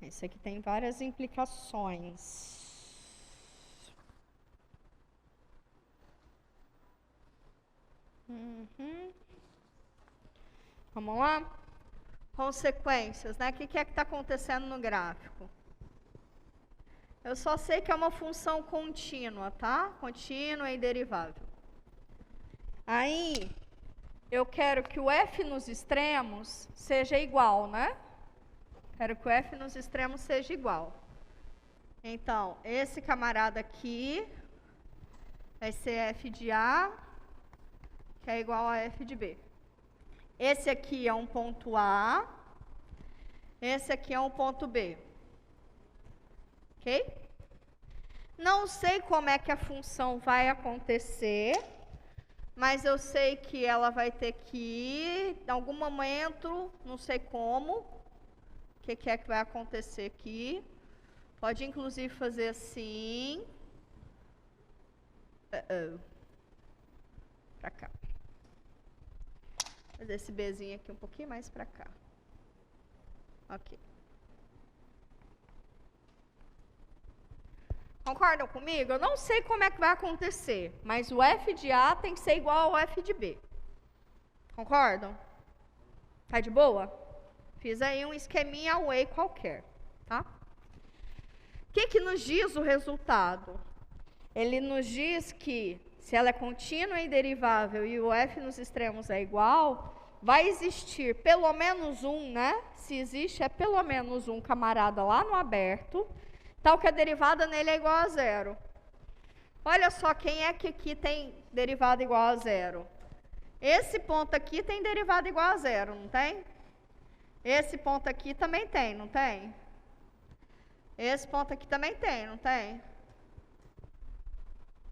Isso aqui tem várias implicações. Vamos lá? Consequências, né? O que é que está acontecendo no gráfico? Eu só sei que é uma função contínua, tá? Contínua e derivável. Aí, eu quero que o f nos extremos seja igual, né? Quero que o f nos extremos seja igual. Então, esse camarada aqui vai ser f de A, que é igual a f de B. Esse aqui é um ponto A, esse aqui é um ponto B. Ok? Não sei como é que a função vai acontecer, mas eu sei que ela vai ter que ir, em algum momento, não sei como, o que é que vai acontecer aqui. Pode, inclusive, fazer assim. Para cá. Fazer esse Bzinho aqui um pouquinho mais para cá. Ok. Concordam comigo? Eu não sei como é que vai acontecer, mas o f de A tem que ser igual ao f de B. Concordam? Tá de boa? Fiz aí um esqueminha away qualquer, tá? O que nos diz o resultado? Ele nos diz que se ela é contínua e derivável e o f nos extremos é igual, vai existir pelo menos um, né? Se existe, é pelo menos um camarada lá no aberto, tal que a derivada nele é igual a zero. Olha só, quem é que aqui tem derivada igual a zero? Esse ponto aqui tem derivada igual a zero, não tem? Esse ponto aqui também tem, não tem? Esse ponto aqui também tem, não tem?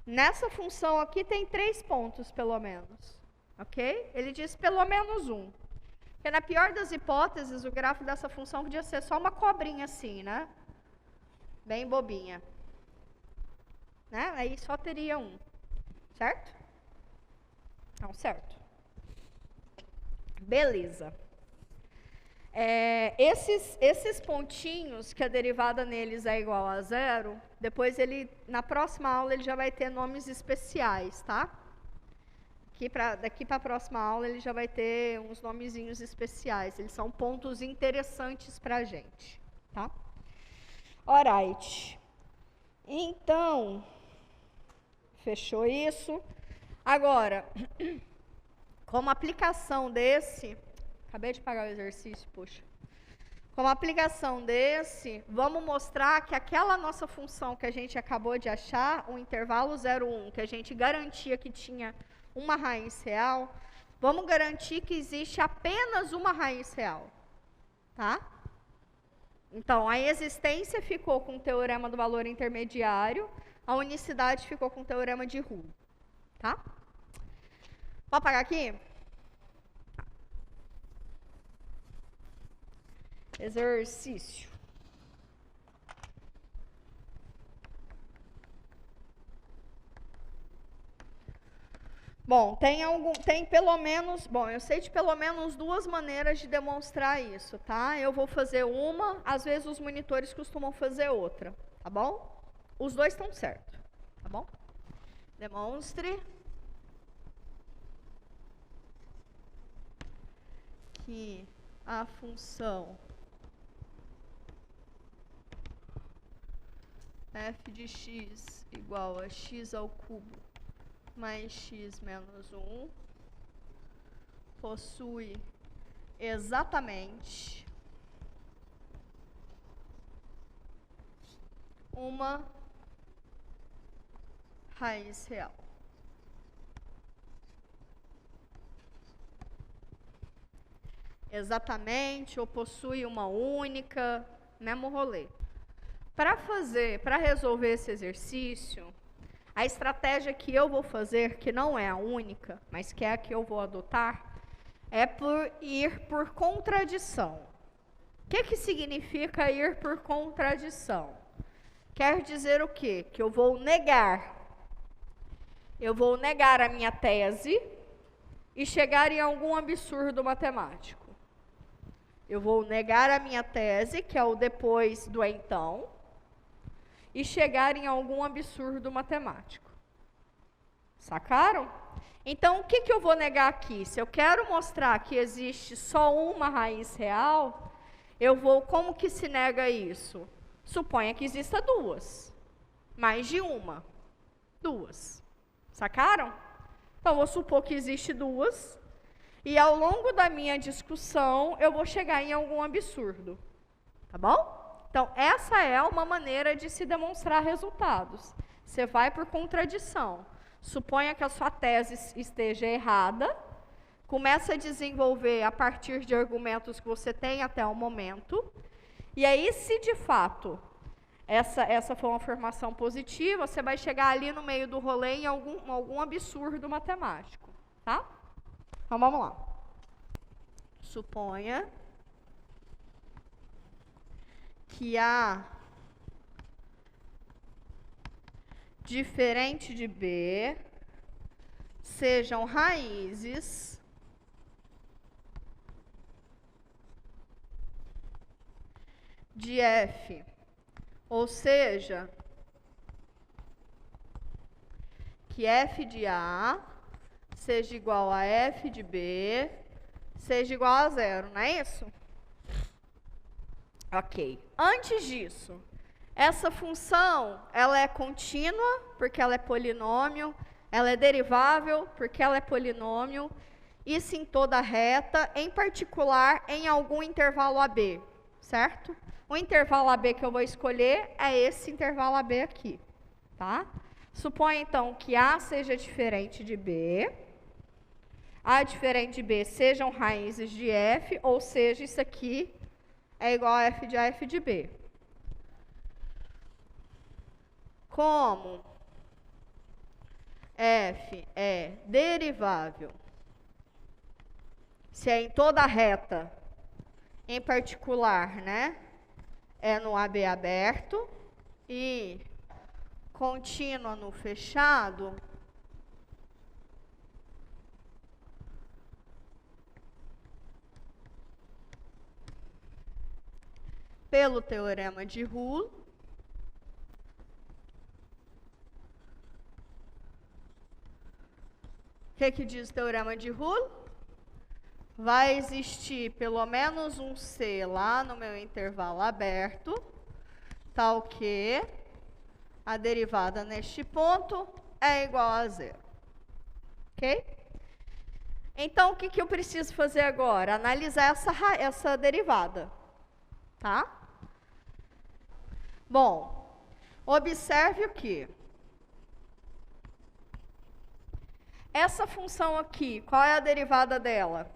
Nessa função aqui tem 3 pontos, pelo menos. Ok? Ele diz pelo menos um. Porque na pior das hipóteses, o gráfico dessa função podia ser só uma cobrinha assim, né? Bem bobinha. Né? Aí só teria um. Certo? Não, certo. Beleza. Esses pontinhos, que a derivada neles é igual a zero, depois na próxima aula ele já vai ter nomes especiais, tá? Daqui para a próxima aula ele já vai ter uns nomezinhos especiais, eles são pontos interessantes para a gente, tá? Alright. Então, Fechou isso? Agora, como aplicação desse... Acabei de pagar o exercício, poxa. Como aplicação desse, vamos mostrar que aquela nossa função que a gente acabou de achar, o intervalo 0,1, que a gente garantia que tinha uma raiz real, vamos garantir que existe apenas uma raiz real. Tá? Então, a existência ficou com o teorema do valor intermediário, a unicidade ficou com o teorema de Roule. Tá? Vou apagar aqui? Exercício. Bom, tem pelo menos, eu sei de pelo menos duas maneiras de demonstrar isso, tá? Eu vou fazer uma, às vezes os monitores costumam fazer outra, tá bom? Os dois estão certos, tá bom? Demonstre que a função f de x igual a x ao cubo mais x menos 1 possui exatamente uma raiz real. Exatamente, ou possui uma única, mesmo rolê. Para resolver esse exercício, a estratégia que eu vou fazer, que não é a única, mas que é a que eu vou adotar, é por ir por contradição. O que significa ir por contradição? Quer dizer o quê? Que eu vou negar. Eu vou negar a minha tese e chegar em algum absurdo matemático. Eu vou negar a minha tese, que é o depois do então, e chegar em algum absurdo matemático. Sacaram? Então, o que eu vou negar aqui? Se eu quero mostrar que existe só uma raiz real, eu vou... Como que se nega isso? Suponha que exista duas. Mais de uma. Duas. Sacaram? Então, vou supor que existe duas. E ao longo da minha discussão, eu vou chegar em algum absurdo. Tá bom? Então, essa é uma maneira de se demonstrar resultados. Você vai por contradição. Suponha que a sua tese esteja errada, começa a desenvolver a partir de argumentos que você tem até o momento, e aí, se de fato essa for uma afirmação positiva, você vai chegar ali no meio do rolê em algum absurdo matemático. Tá? Então, vamos lá. Suponha que A diferente de B sejam raízes de F, ou seja, que F de A seja igual a F de B seja igual a 0, não é isso? Ok. Antes disso, essa função, ela é contínua, porque ela é polinômio, ela é derivável, porque ela é polinômio, isso em toda reta, em particular em algum intervalo AB, certo? O intervalo AB que eu vou escolher é esse intervalo AB aqui, tá? Suponha, então, que A seja diferente de B, A diferente de B sejam raízes de F, ou seja, isso aqui é igual a F de A, F de B. Como F é derivável, se é em toda a reta, em particular, né, é no AB aberto, e contínua no fechado, pelo teorema de Roule, o que diz o teorema de Roule? Vai existir pelo menos um C lá no meu intervalo aberto, tal que a derivada neste ponto é igual a zero. Ok? Então, o que eu preciso fazer agora? Analisar essa derivada. Tá? Bom, observe o que? Essa função aqui, qual é a derivada dela?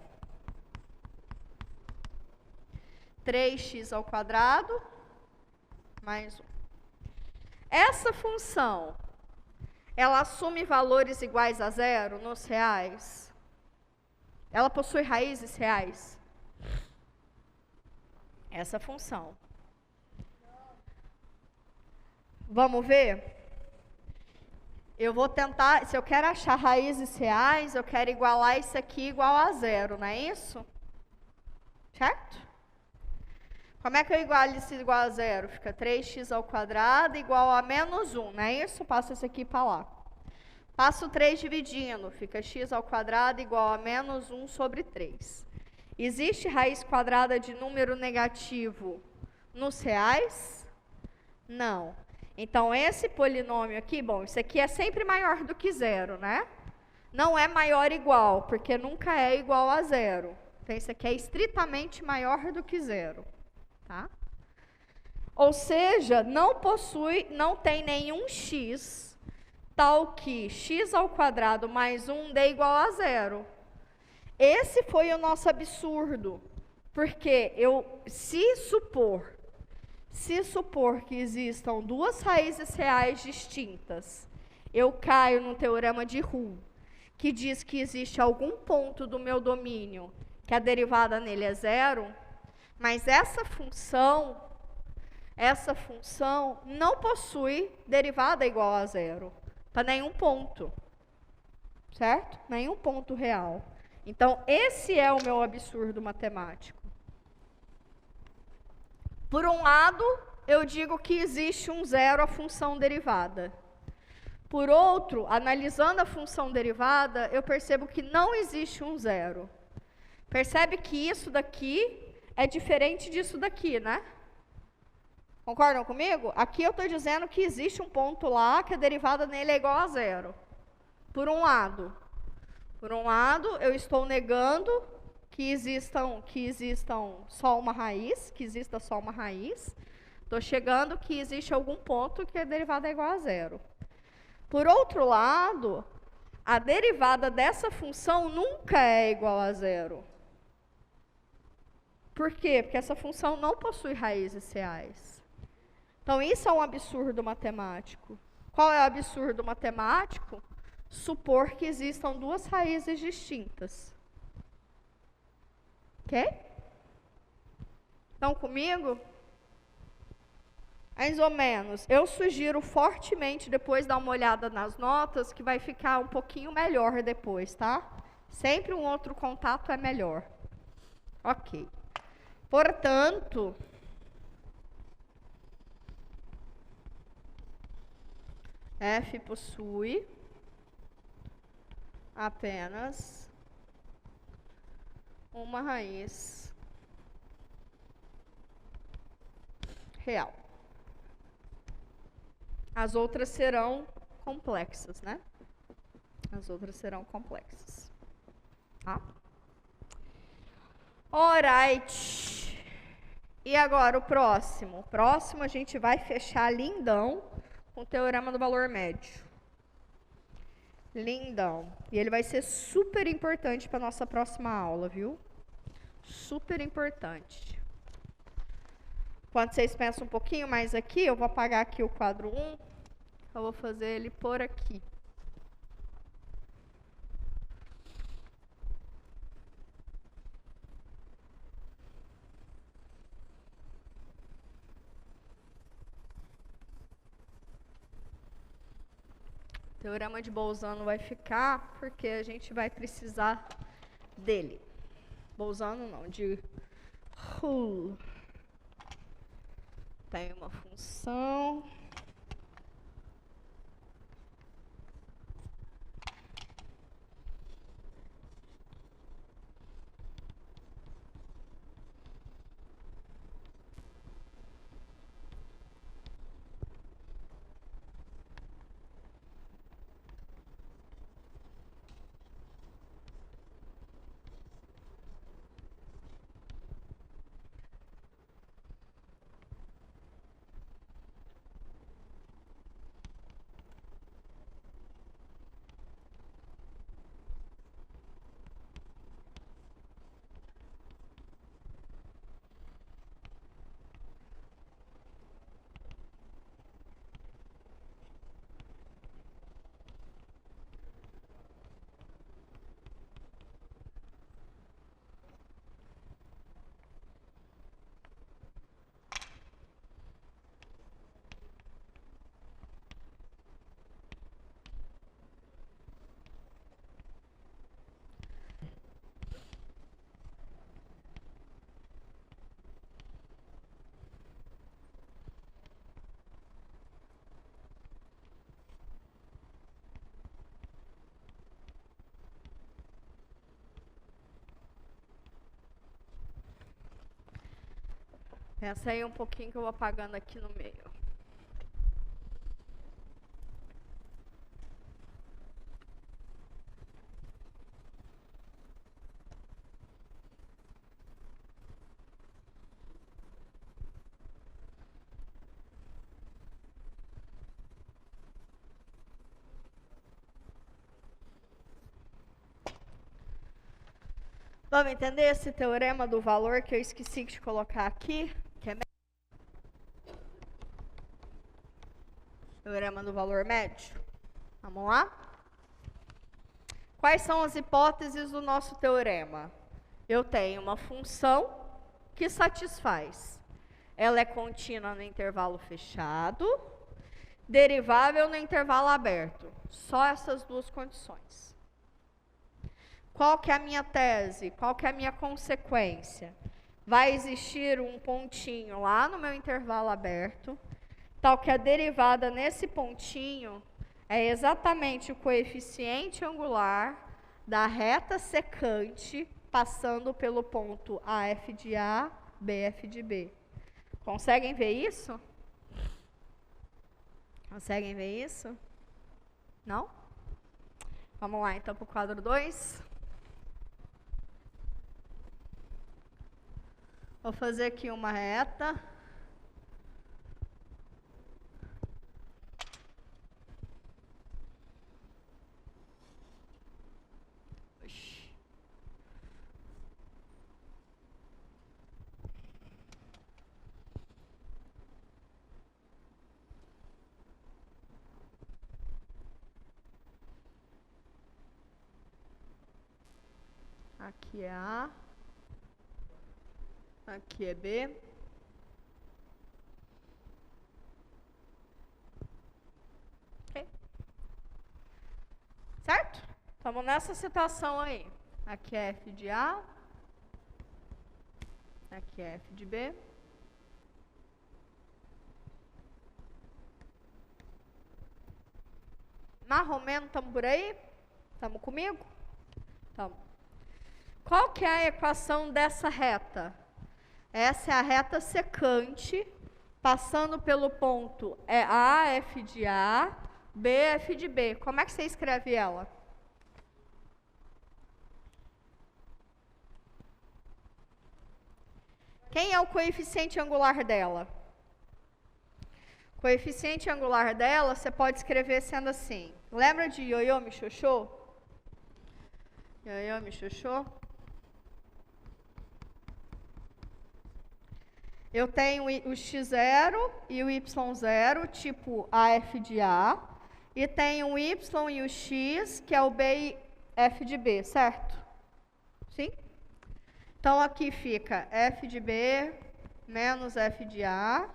3x ao quadrado mais 1. Essa função, ela assume valores iguais a zero nos reais? Ela possui raízes reais? Essa função. Vamos ver? Eu vou tentar, se eu quero achar raízes reais, eu quero igualar isso aqui igual a zero, não é isso? Certo? Como é que eu igualo isso igual a zero? Fica 3x ao quadrado igual a menos 1, não é isso? Passo isso aqui para lá. Passo 3 dividindo, fica x ao quadrado igual a menos 1 sobre 3. Existe raiz quadrada de número negativo nos reais? Não. Então, esse polinômio aqui, bom, isso aqui é sempre maior do que zero, né? Não é maior ou igual, porque nunca é igual a zero. Então, isso aqui é estritamente maior do que zero. Tá? Ou seja, não tem nenhum x tal que x ao quadrado mais 1 dê igual a zero. Esse foi o nosso absurdo, porque se supor que existam duas raízes reais distintas, eu caio no teorema de Roux, que diz que existe algum ponto do meu domínio que a derivada nele é zero, mas essa função não possui derivada igual a zero, para nenhum ponto, certo? Nenhum ponto real. Então, esse é o meu absurdo matemático. Por um lado, eu digo que existe um zero à função derivada. Por outro, analisando a função derivada, eu percebo que não existe um zero. Percebe que isso daqui é diferente disso daqui, né? Concordam comigo? Aqui eu estou dizendo que existe um ponto lá que a derivada nele é igual a zero. Por um lado. Por um lado, eu estou negando que exista só uma raiz, Estou chegando que existe algum ponto que a derivada é igual a zero. Por outro lado, a derivada dessa função nunca é igual a zero. Por quê? Porque essa função não possui raízes reais. Então, isso é um absurdo matemático. Qual é o absurdo matemático? Supor que existam duas raízes distintas. Ok? Estão comigo? Mais ou menos. Eu sugiro fortemente depois dar uma olhada nas notas, que vai ficar um pouquinho melhor depois, tá? Sempre um outro contato é melhor. Ok. Portanto, f possui apenas uma raiz real. As outras serão complexas, né? As outras serão complexas. Tá? Alright. E agora o próximo? O próximo a gente vai fechar lindão com o teorema do valor médio. Lindão. E ele vai ser super importante para a nossa próxima aula, viu? Super importante. Quando vocês pensam um pouquinho mais aqui, eu vou apagar aqui o quadro 1. Eu vou fazer ele por aqui. O teorema de Bolzano vai ficar porque a gente vai precisar dele. Bolzano não, de Roux. Tem uma função. Pensa aí um pouquinho que eu vou apagando aqui no meio. Vamos entender esse teorema do valor que eu esqueci de colocar aqui, que é teorema do valor médio. Vamos lá? Quais são as hipóteses do nosso teorema? Eu tenho uma função que satisfaz. Ela é contínua no intervalo fechado, derivável no intervalo aberto. Só essas duas condições. Qual que é a minha tese? Qual que é a minha consequência? Vai existir um pontinho lá no meu intervalo aberto, tal que a derivada nesse pontinho é exatamente o coeficiente angular da reta secante passando pelo ponto AF de A, BF de B. Conseguem ver isso? Conseguem ver isso? Não? Vamos lá então para o quadro 2. Vou fazer aqui uma reta. Aqui é A. Aqui é B. Ok. Certo? Estamos nessa situação aí. Aqui é F de A. Aqui é F de B. Marromeno, estamos por aí? Estamos comigo? Estamos. Qual que é a equação dessa reta? Essa é a reta secante, passando pelo ponto AF de A, BF de B. Como é que você escreve ela? Quem é o coeficiente angular dela? O coeficiente angular dela, você pode escrever sendo assim. Lembra de ioiô, michôchô? Ioiô, michôchô? Eu tenho o x0 e o y0, tipo AF de A, e tenho o y e o x, que é o b e f de b, certo? Sim? Então, aqui fica f de b menos f de A,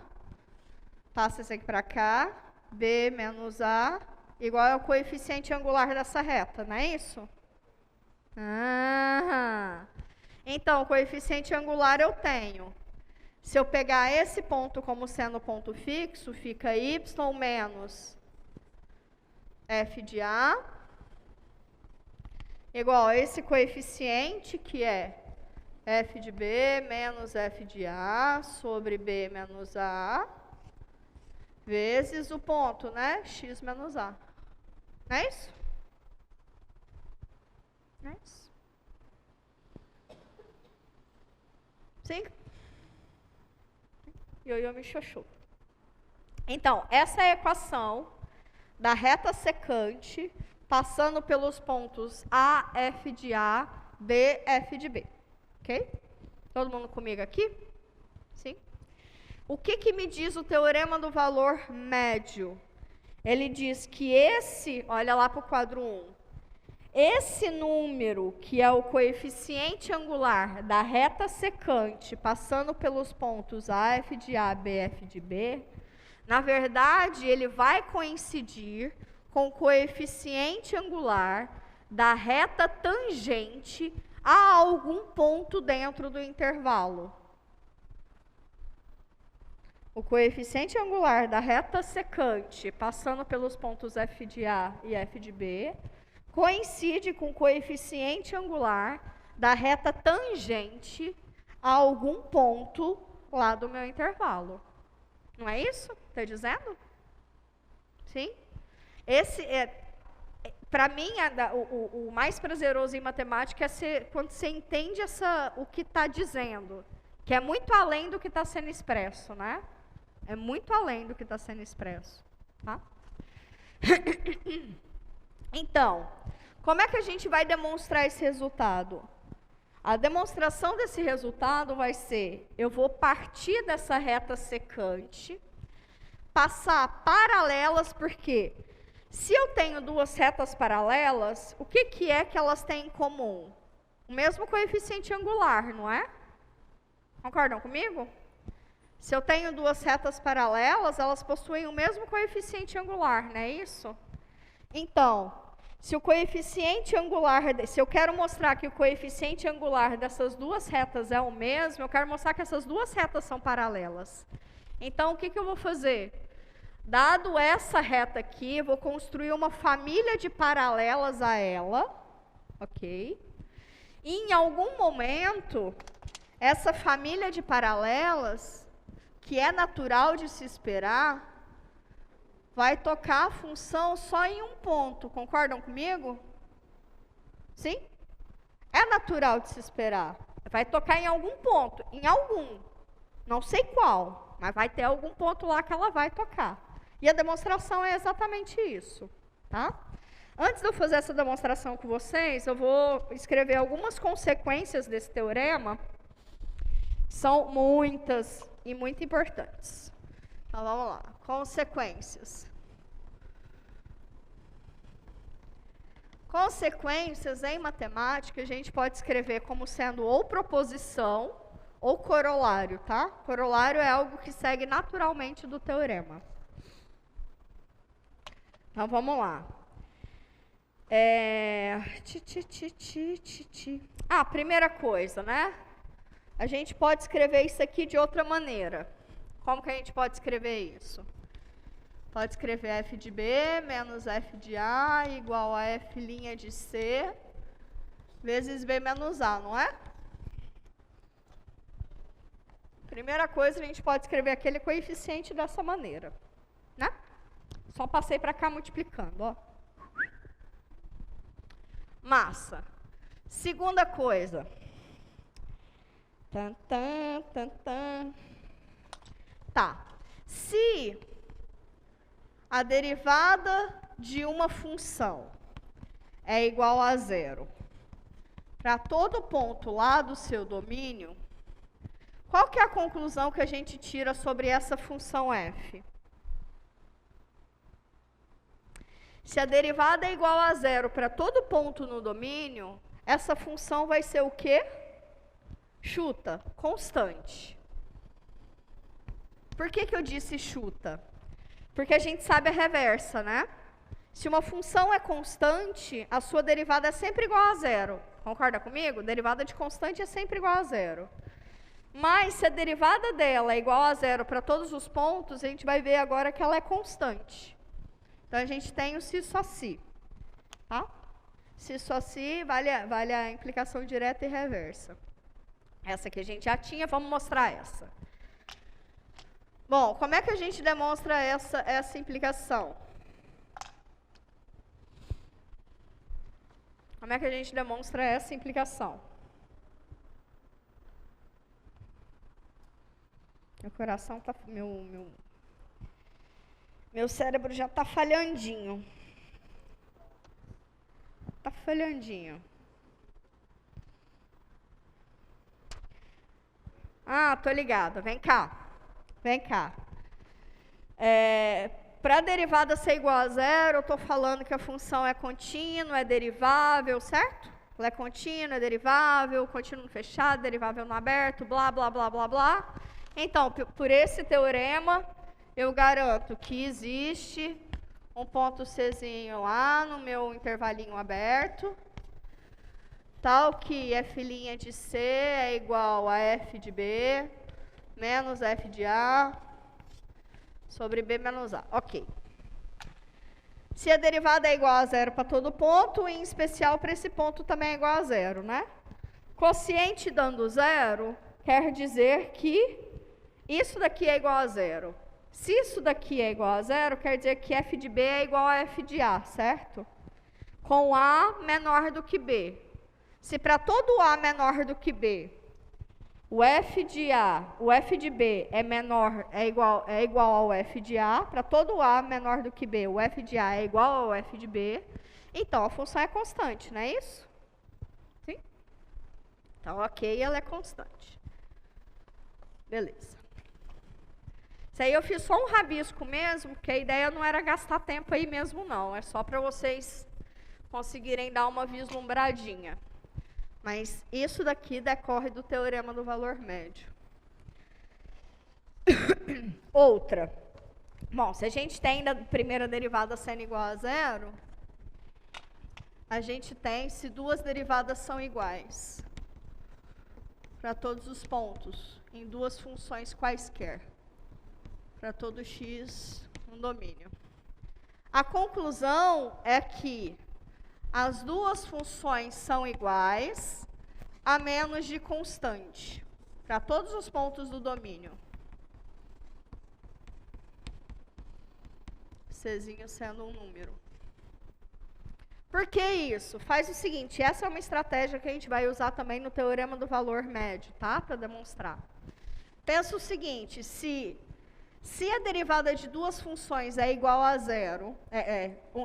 passa isso aqui para cá, b menos A, igual ao coeficiente angular dessa reta, não é isso? Então, o coeficiente angular eu tenho. Se eu pegar esse ponto como sendo ponto fixo, fica y menos f de A, igual a esse coeficiente, que é f de b menos f de A, sobre b menos A, vezes o ponto, né? X menos A. Não é isso? Não é isso? Sim? Ioiô me xoxô. Então, essa é a equação da reta secante passando pelos pontos A, F de A, B, F de B. Ok? Todo mundo comigo aqui? Sim? O que me diz o teorema do valor médio? Ele diz que esse, olha lá para o quadro 1, esse número, que é o coeficiente angular da reta secante, passando pelos pontos AF de A, BF de B, na verdade, ele vai coincidir com o coeficiente angular da reta tangente a algum ponto dentro do intervalo. O coeficiente angular da reta secante, passando pelos pontos F de A e F de B, coincide com o coeficiente angular da reta tangente a algum ponto lá do meu intervalo. Não é isso? Está dizendo? Sim? Esse para mim, o mais prazeroso em matemática é quando você entende o que está dizendo, que é muito além do que está sendo expresso, né? É muito além do que está sendo expresso, tá? Então, como é que a gente vai demonstrar esse resultado? A demonstração desse resultado vai ser, eu vou partir dessa reta secante, passar paralelas, porque se eu tenho duas retas paralelas, o que é que elas têm em comum? O mesmo coeficiente angular, não é? Concordam comigo? Se eu tenho duas retas paralelas, elas possuem o mesmo coeficiente angular, não é isso? Então, se o coeficiente angular, se eu quero mostrar que o coeficiente angular dessas duas retas é o mesmo, eu quero mostrar que essas duas retas são paralelas. Então, o que eu vou fazer? Dado essa reta aqui, eu vou construir uma família de paralelas a ela, ok? E em algum momento, essa família de paralelas, que é natural de se esperar, vai tocar a função só em um ponto. Concordam comigo? Sim? É natural de se esperar. Vai tocar em algum ponto. Em algum. Não sei qual, mas vai ter algum ponto lá que ela vai tocar. E a demonstração é exatamente isso. Tá? Antes de eu fazer essa demonstração com vocês, eu vou escrever algumas consequências desse teorema. São muitas e muito importantes. Então, vamos lá. Consequências. Consequências em matemática, a gente pode escrever como sendo ou proposição ou corolário, tá? Corolário é algo que segue naturalmente do teorema. Então, vamos lá. Primeira coisa, né? A gente pode escrever isso aqui de outra maneira. Como que a gente pode escrever isso? Pode escrever f de b menos f de a igual a f' de c vezes b menos a, não é? Primeira coisa, a gente pode escrever aquele coeficiente dessa maneira, né? Só passei para cá multiplicando, ó. Massa. Segunda coisa. Tá. Se a derivada de uma função é igual a zero para todo ponto lá do seu domínio, qual que é a conclusão que a gente tira sobre essa função f? Se a derivada é igual a zero para todo ponto no domínio, essa função vai ser o quê? Chuta, constante. Por que eu disse chuta? Porque a gente sabe a reversa, né? Se uma função é constante, a sua derivada é sempre igual a zero. Concorda comigo? Derivada de constante é sempre igual a zero. Mas se a derivada dela é igual a zero para todos os pontos, a gente vai ver agora que ela é constante. Então, a gente tem o si só si. Tá? Si só si vale a implicação direta e reversa. Essa aqui a gente já tinha, vamos mostrar essa. Bom, como é que a gente demonstra essa implicação? Como é que a gente demonstra essa implicação? Meu coração tá... Meu cérebro já tá falhandinho. Tá falhandinho. Ah, tô ligada. Vem cá. Vem cá. Para a derivada ser igual a zero, eu estou falando que a função é contínua, é derivável, certo? Ela é contínua, é derivável, contínuo no fechado, derivável no aberto, blá, blá, blá, blá, blá. Então, por esse teorema, eu garanto que existe um ponto Czinho lá no meu intervalinho aberto, tal que f' de c é igual a f de b menos f de a sobre b menos a. Ok. Se a derivada é igual a zero para todo ponto, em especial para esse ponto também é igual a zero, né? Quociente dando zero quer dizer que isso daqui é igual a zero. Se isso daqui é igual a zero, quer dizer que f de b é igual a f de a, certo? Com a menor do que b. Se para todo a menor do que b, o f de b é igual ao f de a, para todo a menor do que b, o f de a é igual ao f de b, então a função é constante, não é isso? Sim? Então, ok, ela é constante. Beleza. Isso aí eu fiz só um rabisco mesmo, porque a ideia não era gastar tempo aí mesmo não, é só para vocês conseguirem dar uma vislumbradinha. Mas isso daqui decorre do teorema do valor médio. Outra. Bom, se a gente tem da primeira derivada sendo igual a zero, a gente tem se duas derivadas são iguais para todos os pontos, em duas funções quaisquer, para todo x no domínio. A conclusão é que as duas funções são iguais, a menos de constante, para todos os pontos do domínio. Czinho sendo um número. Por que isso? Faz o seguinte, essa é uma estratégia que a gente vai usar também no teorema do valor médio, tá? Para demonstrar. Pensa o seguinte, se a derivada de duas funções é igual a zero,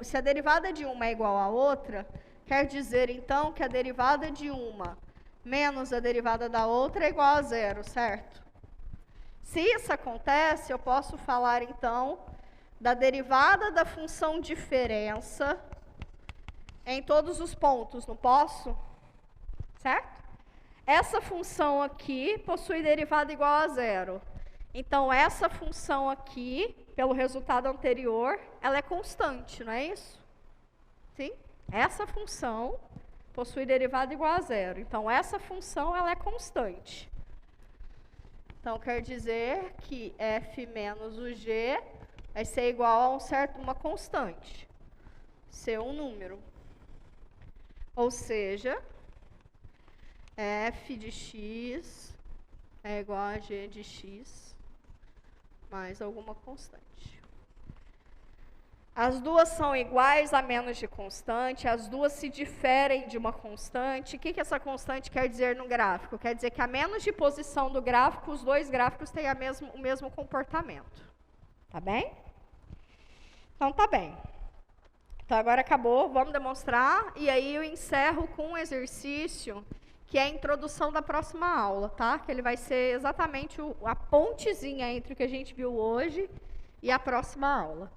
se a derivada de uma é igual a outra, quer dizer, então, que a derivada de uma menos a derivada da outra é igual a zero, certo? Se isso acontece, eu posso falar, então, da derivada da função diferença em todos os pontos, não posso? Certo? Essa função aqui possui derivada igual a zero. Então, essa função aqui, pelo resultado anterior, ela é constante, não é isso? Sim? Essa função possui derivada igual a zero. Então, essa função, ela é constante. Então, quer dizer que f menos o g vai ser igual a uma constante. Ser um número. Ou seja, f de x é igual a g de x mais alguma constante. As duas são iguais a menos de constante, as duas se diferem de uma constante. O que essa constante quer dizer no gráfico? Quer dizer que a menos de posição do gráfico, os dois gráficos têm o mesmo comportamento. Tá bem? Então, tá bem. Então, agora acabou, vamos demonstrar, e aí eu encerro com um exercício que é a introdução da próxima aula, tá? Que ele vai ser exatamente a pontezinha entre o que a gente viu hoje e a próxima aula.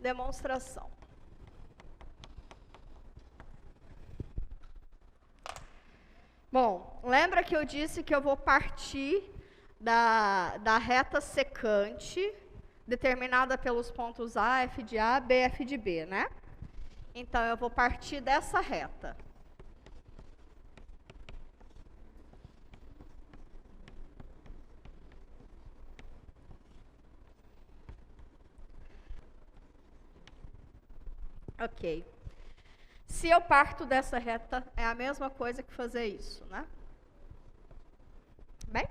Demonstração. Bom, lembra que eu disse que eu vou partir da reta secante, determinada pelos pontos A, F de A, B, F de B, né? Então, eu vou partir dessa reta. Ok. Se eu parto dessa reta, é a mesma coisa que fazer isso, né? Bem?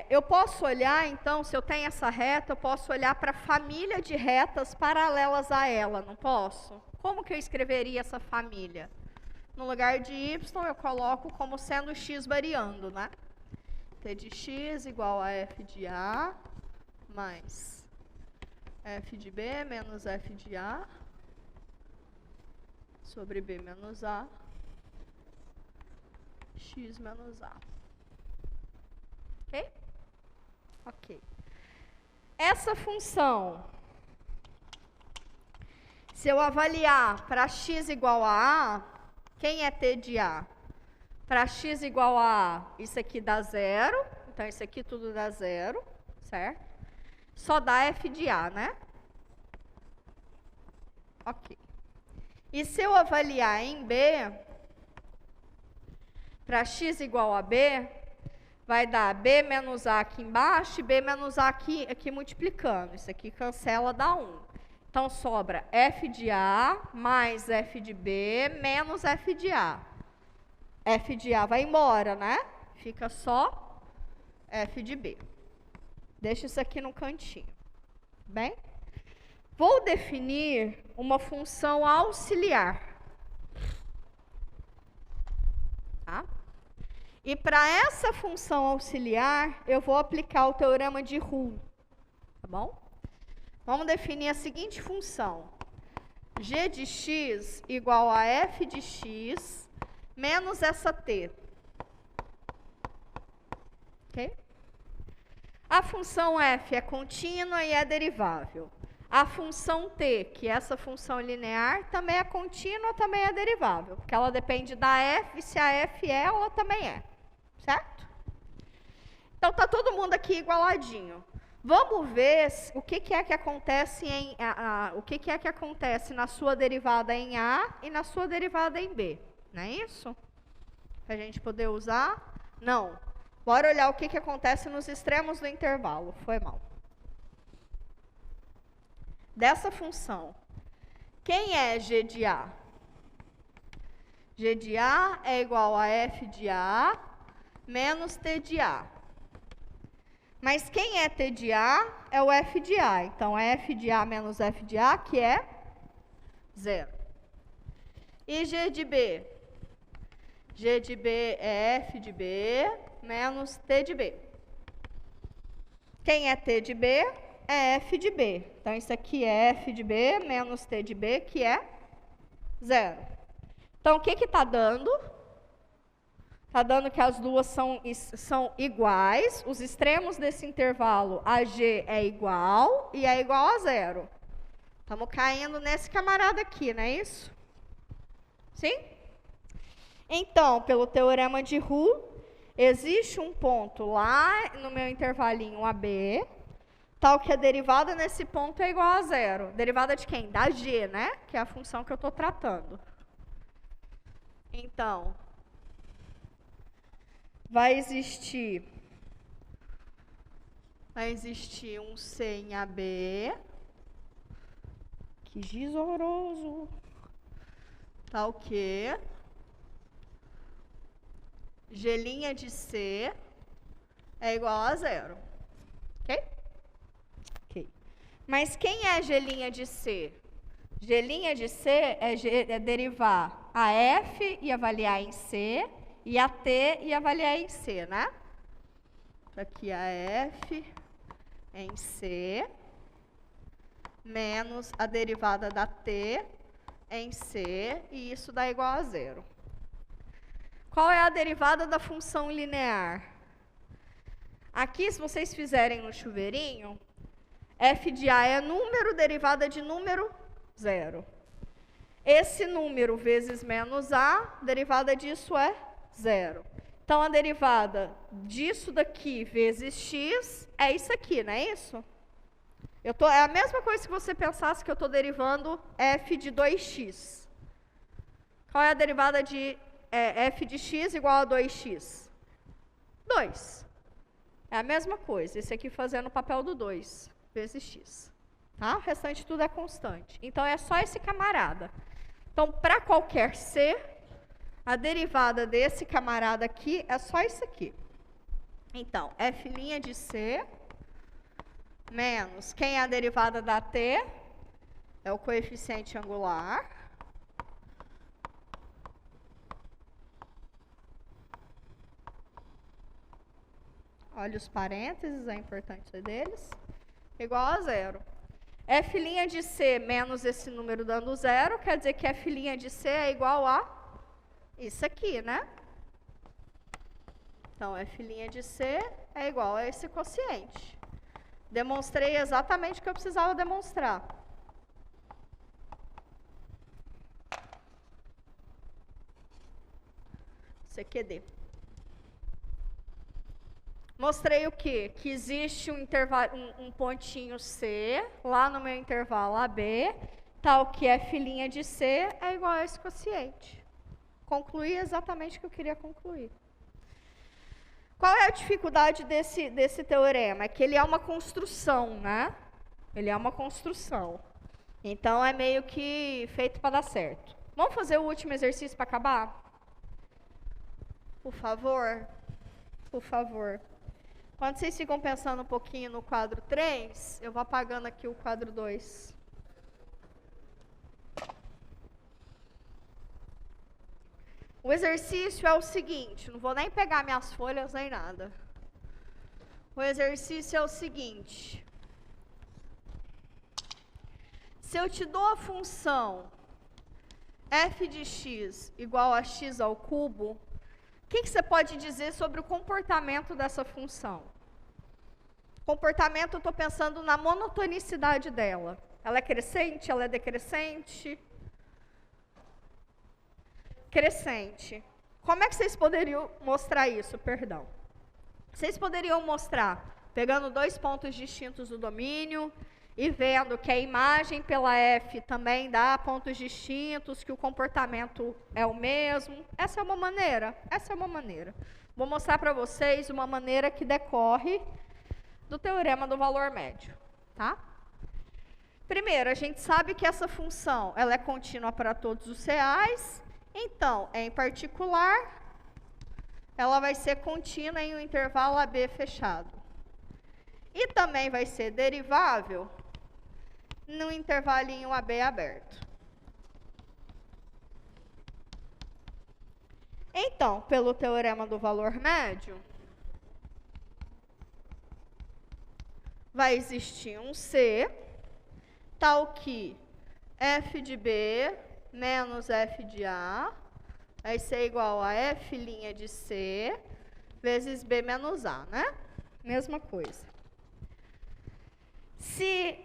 Eu posso olhar, então, se eu tenho essa reta, eu posso olhar para a família de retas paralelas a ela, não posso? Como que eu escreveria essa família? No lugar de y, eu coloco como sendo x variando, né? T de x igual a f de a mais f de b menos f de a sobre b menos a, x menos a. Ok? Ok. Essa função, se eu avaliar para x igual a, quem é t de a? Para x igual a, isso aqui dá zero, então isso aqui tudo dá zero, certo? Só dá f de a, né? Ok. E se eu avaliar em B, para x igual a B, vai dar B menos A aqui embaixo e B menos A aqui multiplicando. Isso aqui cancela, dá 1. Então, sobra f de A mais f de B menos f de A. F de A vai embora, né? Fica só f de B. Deixa isso aqui no cantinho. Bem? Vou definir uma função auxiliar. Tá? E para essa função auxiliar, eu vou aplicar o teorema de Roux. Tá bom? Vamos definir a seguinte função. G de x igual a f de x menos essa t. Ok? A função f é contínua e é derivável. A função t, que é essa função linear, também é contínua, também é derivável. Porque ela depende da f, se a f é, ela também é. Certo? Então, está todo mundo aqui igualadinho. Vamos ver o que é que acontece na sua derivada em A e na sua derivada em B. Não é isso? Para a gente poder usar? Não. Bora olhar o que acontece nos extremos do intervalo. Foi mal. Dessa função, quem é g de A? G de A é igual a f de A menos t de A. Mas quem é t de A é o f de A. Então, é f de A menos f de A, que é 0. E g de B? G de B é f de B menos t de B. Quem é t de B? É f de B. Então, isso aqui é f de B menos t de B, que é 0. Então, o que está dando? Está dando que as duas são iguais. Os extremos desse intervalo, AG é igual e é igual a 0. Estamos caindo nesse camarada aqui, não é isso? Sim? Então, pelo teorema de Roux, existe um ponto lá no meu intervalinho AB, tal que a derivada nesse ponto é igual a 0. Derivada de quem? Da G, né? Que é a função que eu estou tratando. Então, vai existir um C em AB. Que giz horroroso. Tal que G' de C é igual a 0. Ok? Ok. Mas quem é G' de C? G' de C é derivar a F e avaliar em C, e a T e avaliar em C, né? Aqui a F em C, menos a derivada da T em C, e isso dá igual a 0. Qual é a derivada da função linear? Aqui, se vocês fizerem no chuveirinho, f de A é número, derivada de número, 0. Esse número vezes menos A, derivada disso é 0. Então, a derivada disso daqui vezes x é isso aqui, não é isso? É a mesma coisa que você pensasse que eu estou derivando f de 2x. Qual é a derivada de f de x igual a 2x? 2. É a mesma coisa. Esse aqui fazendo o papel do 2 vezes x. Tá? O restante tudo é constante. Então, é só esse camarada. Então, para qualquer c, a derivada desse camarada aqui é só isso aqui. Então, f' de c menos, quem é a derivada da t? É o coeficiente angular. Olha os parênteses, é importante ser deles. Igual a 0. F' de C menos esse número dando 0, quer dizer que F' de C é igual a isso aqui, né? Então, F' de C é igual a esse quociente. Demonstrei exatamente o que eu precisava demonstrar. CQD. Mostrei o quê? Que existe um pontinho C, lá no meu intervalo AB, tal que f' de C é igual a esse quociente. Concluí exatamente o que eu queria concluir. Qual é a dificuldade desse teorema? É que ele é uma construção, né? Ele é uma construção. Então, é meio que feito para dar certo. Vamos fazer o último exercício para acabar? Por favor? Por favor. Quando vocês ficam pensando um pouquinho no quadro 3, eu vou apagando aqui o quadro 2. O exercício é o seguinte, não vou nem pegar minhas folhas nem nada. O exercício é o seguinte. Se eu te dou a função f de x igual a x ao cubo, o que você pode dizer sobre o comportamento dessa função? Comportamento, eu estou pensando na monotonicidade dela. Ela é crescente? Ela é decrescente? Crescente. Como é que vocês poderiam mostrar isso? Perdão. Vocês poderiam mostrar pegando dois pontos distintos do domínio e vendo que a imagem pela f também dá pontos distintos, que o comportamento é o mesmo. Essa é uma maneira. Essa é uma maneira. Vou mostrar para vocês uma maneira que decorre do teorema do valor médio, tá? Primeiro, a gente sabe que essa função ela é contínua para todos os reais. Então, em particular, ela vai ser contínua em um intervalo AB fechado. E também vai ser derivável no intervalinho AB aberto. Então, pelo teorema do valor médio, vai existir um C, tal que f de B menos f de A vai ser igual a f' de C vezes B menos A, né? Mesma coisa. Se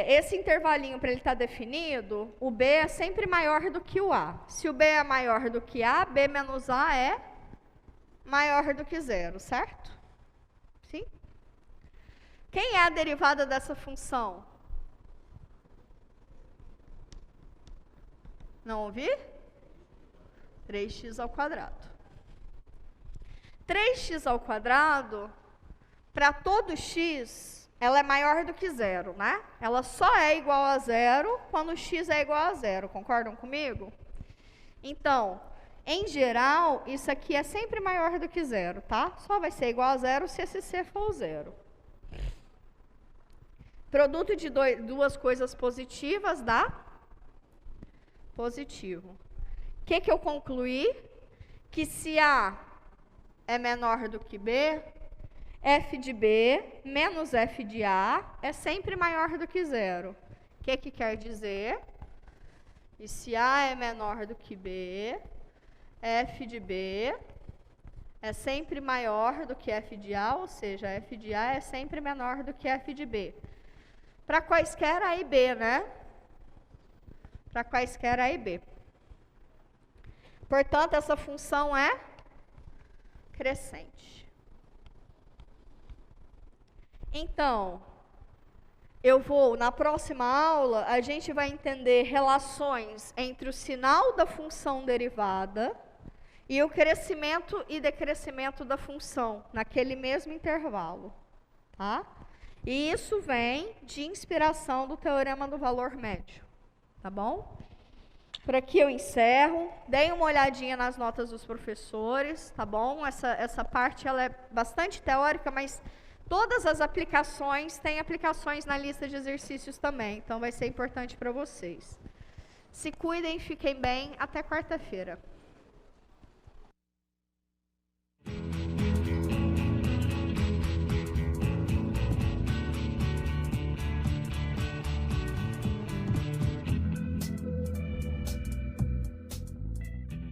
esse intervalinho, para ele estar definido, o B é sempre maior do que o A. Se o B é maior do que A, B menos A é maior do que zero, certo? Sim? Quem é a derivada dessa função? Não ouvi? 3x ao quadrado. 3x ao quadrado, para todo x, ela é maior do que zero, né? Ela só é igual a zero quando x é igual a zero. Concordam comigo? Então, em geral, isso aqui é sempre maior do que zero, tá? Só vai ser igual a zero se esse c for o zero. Produto de duas coisas positivas dá positivo. O que eu concluí? Que se A é menor do que B, f de B menos f de A é sempre maior do que zero. O que quer dizer? E se A é menor do que B, f de B é sempre maior do que f de A, ou seja, f de A é sempre menor do que f de B. Para quaisquer A e B, né? Para quaisquer A e B. Portanto, essa função é crescente. Então, na próxima aula, a gente vai entender relações entre o sinal da função derivada e o crescimento e decrescimento da função, naquele mesmo intervalo, tá? E isso vem de inspiração do teorema do valor médio, tá bom? Por aqui eu encerro. Deem uma olhadinha nas notas dos professores, tá bom? Essa parte ela é bastante teórica, mas todas as aplicações têm aplicações na lista de exercícios também, então vai ser importante para vocês. Se cuidem, fiquem bem. Até quarta-feira.